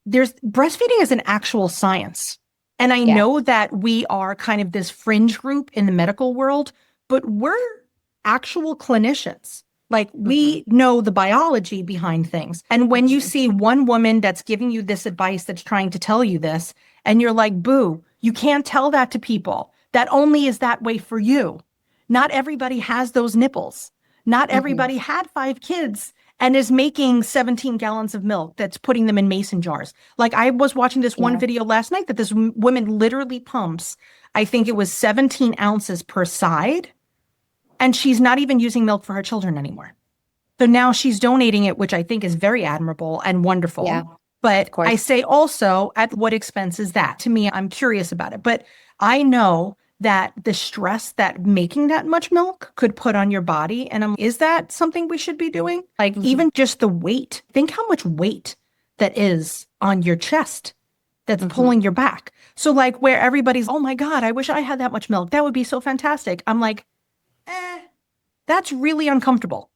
breastfeeding is an actual science. And I know that we are kind of this fringe group in the medical world, but we're actual clinicians. Like we know the biology behind things. And when you see one woman that's giving you this advice, that's trying to tell you this, and you're like, boo, you can't tell that to people. That only is that way for you. Not everybody has those nipples. Not everybody had 5 kids and is making 17 gallons of milk that's putting them in mason jars. Like I was watching this one video last night that this woman literally pumps, I think it was 17 ounces per side. And she's not even using milk for her children anymore. So now she's donating it, which I think is very admirable and wonderful. Yeah, but I say also, at what expense is that? To me, I'm curious about it. But I know that the stress that making that much milk could put on your body. And is that something we should be doing? Like even just the weight. Think how much weight that is on your chest that's pulling your back. So like where everybody's, oh my God, I wish I had that much milk. That would be so fantastic. I'm like, that's really uncomfortable.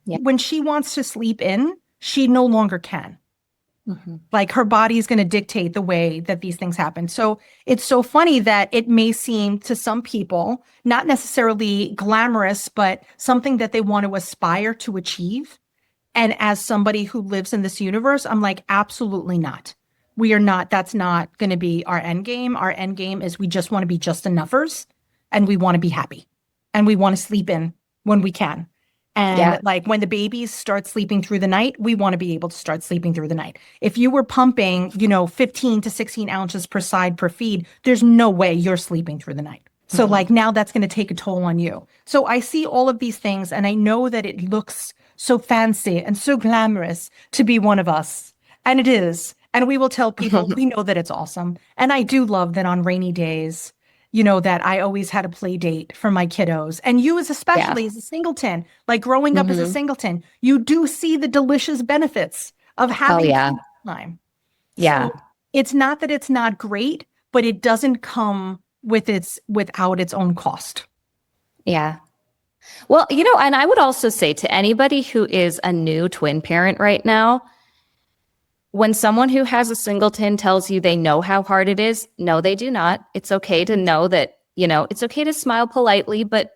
Yeah. When she wants to sleep in, she no longer can. Like her body is going to dictate the way that these things happen. So it's so funny that it may seem to some people not necessarily glamorous, but something that they want to aspire to achieve. And as somebody who lives in this universe, I'm like, absolutely not. We are not, that's not going to be our end game. Our end game is we just want to be just enoughers and we want to be happy and we want to sleep in when we can. And like when the babies start sleeping through the night, we want to be able to start sleeping through the night. If you were pumping, 15 to 16 ounces per side per feed, there's no way you're sleeping through the night. So like now that's going to take a toll on you. So I see all of these things and I know that it looks so fancy and so glamorous to be one of us. And it is. And we will tell people we know that it's awesome. And I do love that on rainy days, that I always had a play date for my kiddos. And you especially as a singleton, like growing up as a singleton, you do see the delicious benefits of having time. Yeah. So it's not that it's not great, but it doesn't come without its own cost. Yeah. Well, and I would also say to anybody who is a new twin parent right now, when someone who has a singleton tells you they know how hard it is, no, they do not. It's okay to know that, it's okay to smile politely, but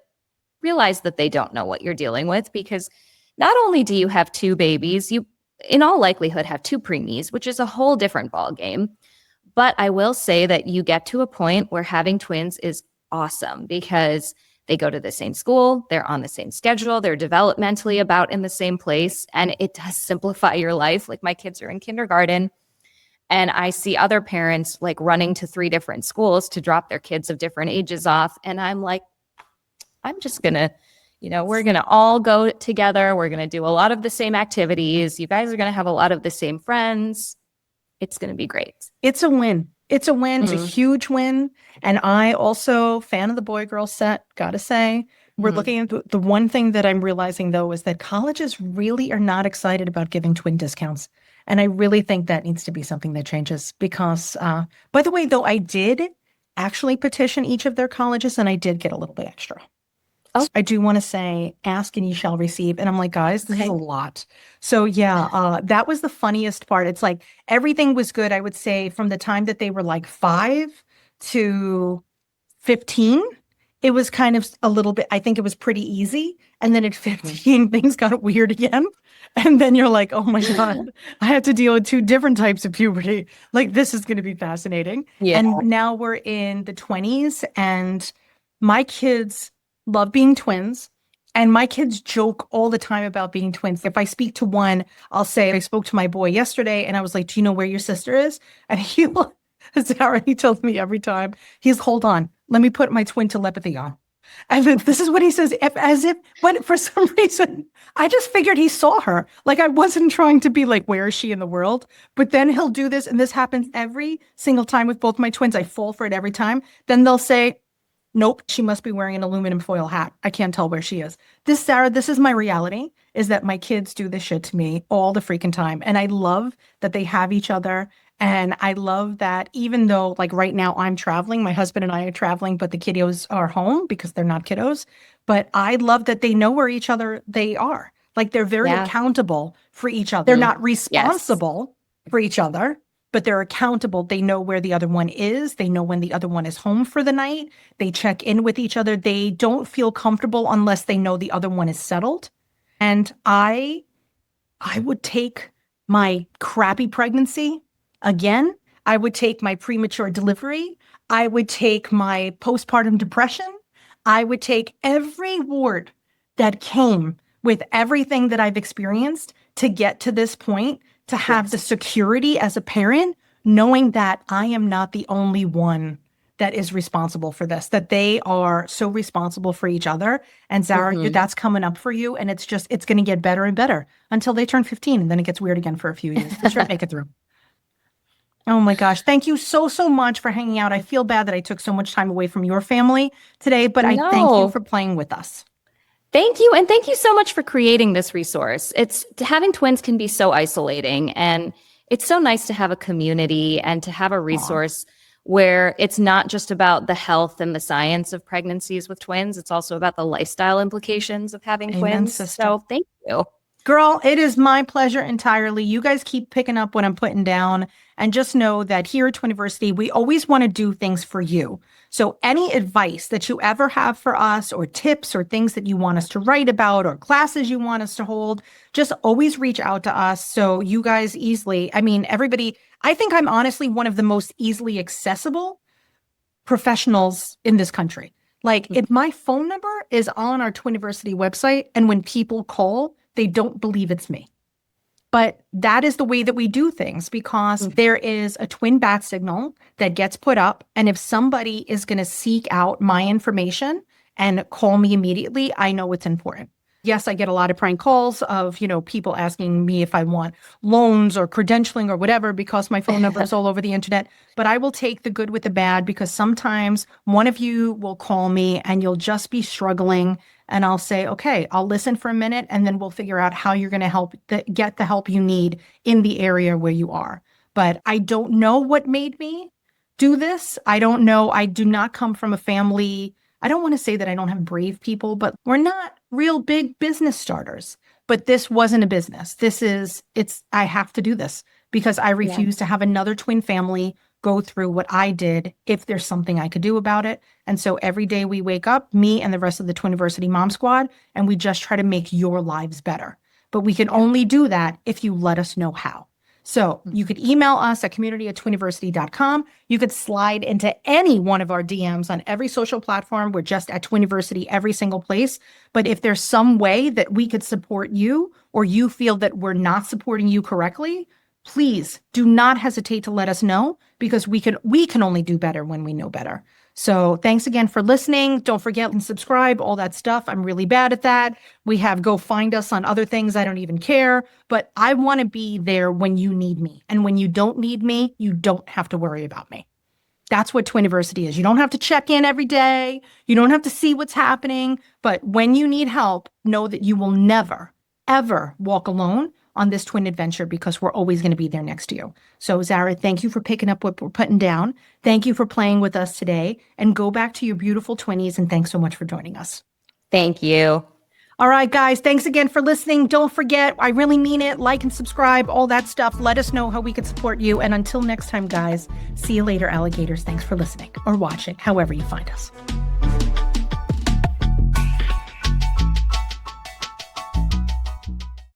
realize that they don't know what you're dealing with, because not only do you have two babies, you in all likelihood have two preemies, which is a whole different ballgame. But I will say that you get to a point where having twins is awesome because they go to the same school, they're on the same schedule, they're developmentally about in the same place, and it does simplify your life. Like my kids are in kindergarten, and I see other parents like running to 3 different schools to drop their kids of different ages off, and I'm like, I'm just gonna, we're gonna all go together. We're gonna do a lot of the same activities. You guys are gonna have a lot of the same friends. It's gonna be great. It's a win. It's a win. It's a huge win. And I also, fan of the boy-girl set, gotta say, we're looking at the one thing that I'm realizing, though, is that colleges really are not excited about giving twin discounts. And I really think that needs to be something that changes because, by the way, though, I did actually petition each of their colleges and I did get a little bit extra. So I do want to say, ask and you shall receive. And I'm like, guys, this is a lot. So yeah, that was the funniest part. It's like everything was good, I would say, from the time that they were like 5 to 15. It was kind of a little bit, I think it was pretty easy. And then at 15, things got weird again. And then you're like, oh my God, I have to deal with 2 different types of puberty. Like, this is going to be fascinating. Yeah. And now we're in the 20s and my kids love being twins. And my kids joke all the time about being twins. If I speak to one, I'll say, I spoke to my boy yesterday and I was like, do you know where your sister is? And Zara, he tells me every time, hold on, let me put my twin telepathy on. And then this is what he says, when for some reason, I just figured he saw her. Like I wasn't trying to be like, where is she in the world? But then he'll do this. And this happens every single time with both my twins. I fall for it every time. Then they'll say, nope, she must be wearing an aluminum foil hat. I can't tell where she is. Sarah, this is my reality, is that my kids do this shit to me all the freaking time. And I love that they have each other. And I love that even though like right now I'm traveling, my husband and I are traveling, but the kiddos are home because they're not kiddos. But I love that they know where each other they are. Like they're very accountable for each other. They're not responsible for each other, but they're accountable. They know where the other one is. They know when the other one is home for the night. They check in with each other. They don't feel comfortable unless they know the other one is settled. And I would take my crappy pregnancy again. I would take my premature delivery. I would take my postpartum depression. I would take every ward that came with everything that I've experienced to get to this point, to have the security as a parent, knowing that I am not the only one that is responsible for this, that they are so responsible for each other. And Zara, that's coming up for you. And it's going to get better and better until they turn 15. And then it gets weird again for a few years. But sure, make it through. Oh my gosh. Thank you so, so much for hanging out. I feel bad that I took so much time away from your family today, but I thank you for playing with us. Thank you. And thank you so much for creating this resource. Having twins can be so isolating, and it's so nice to have a community and to have a resource where it's not just about the health and the science of pregnancies with twins. It's also about the lifestyle implications of having twins. Sister. So thank you. Girl, it is my pleasure entirely. You guys keep picking up what I'm putting down. And just know that here at Twiniversity, we always want to do things for you. So any advice that you ever have for us, or tips or things that you want us to write about, or classes you want us to hold, just always reach out to us. So you guys easily, I mean, everybody, I think I'm honestly one of the most easily accessible professionals in this country. Like, if my phone number is on our Twiniversity website, and when people call, they don't believe it's me. But that is the way that we do things, because there is a twin bat signal that gets put up. And if somebody is going to seek out my information and call me immediately, I know it's important. Yes, I get a lot of prank calls of, people asking me if I want loans or credentialing or whatever, because my phone number is all over the internet. But I will take the good with the bad, because sometimes one of you will call me and you'll just be struggling. And I'll say, okay, I'll listen for a minute, and then we'll figure out how you're going to get the help you need in the area where you are. But I don't know what made me do this. I don't know. I do not come from a family. I don't want to say that I don't have brave people, but we're not real big business starters. But this wasn't a business. I have to do this because I refuse to have another twin family go through what I did if there's something I could do about it. And so every day we wake up, me and the rest of the Twiniversity Mom Squad, and we just try to make your lives better. But we can only do that if you let us know how. So you could email us at community@twiniversity.com. You could slide into any one of our DMs on every social platform. We're just at Twiniversity every single place. But if there's some way that we could support you, or you feel that we're not supporting you correctly, please do not hesitate to let us know, because we can only do better when we know better. So thanks again for listening. Don't forget and subscribe, all that stuff. I'm really bad at that. We have go find us on other things. I don't even care. But I want to be there when you need me. And when you don't need me, you don't have to worry about me. That's what Twiniversity is. You don't have to check in every day. You don't have to see what's happening. But when you need help, know that you will never, ever walk alone on this twin adventure, because we're always going to be there next to you. So Zara, thank you for picking up what we're putting down. Thank you for playing with us today, and go back to your beautiful twinnies. And thanks so much for joining us. Thank you. All right, guys, thanks again for listening. Don't forget, I really mean it. Like and subscribe, all that stuff. Let us know how we can support you. And until next time, guys, see you later, alligators. Thanks for listening or watching, however you find us.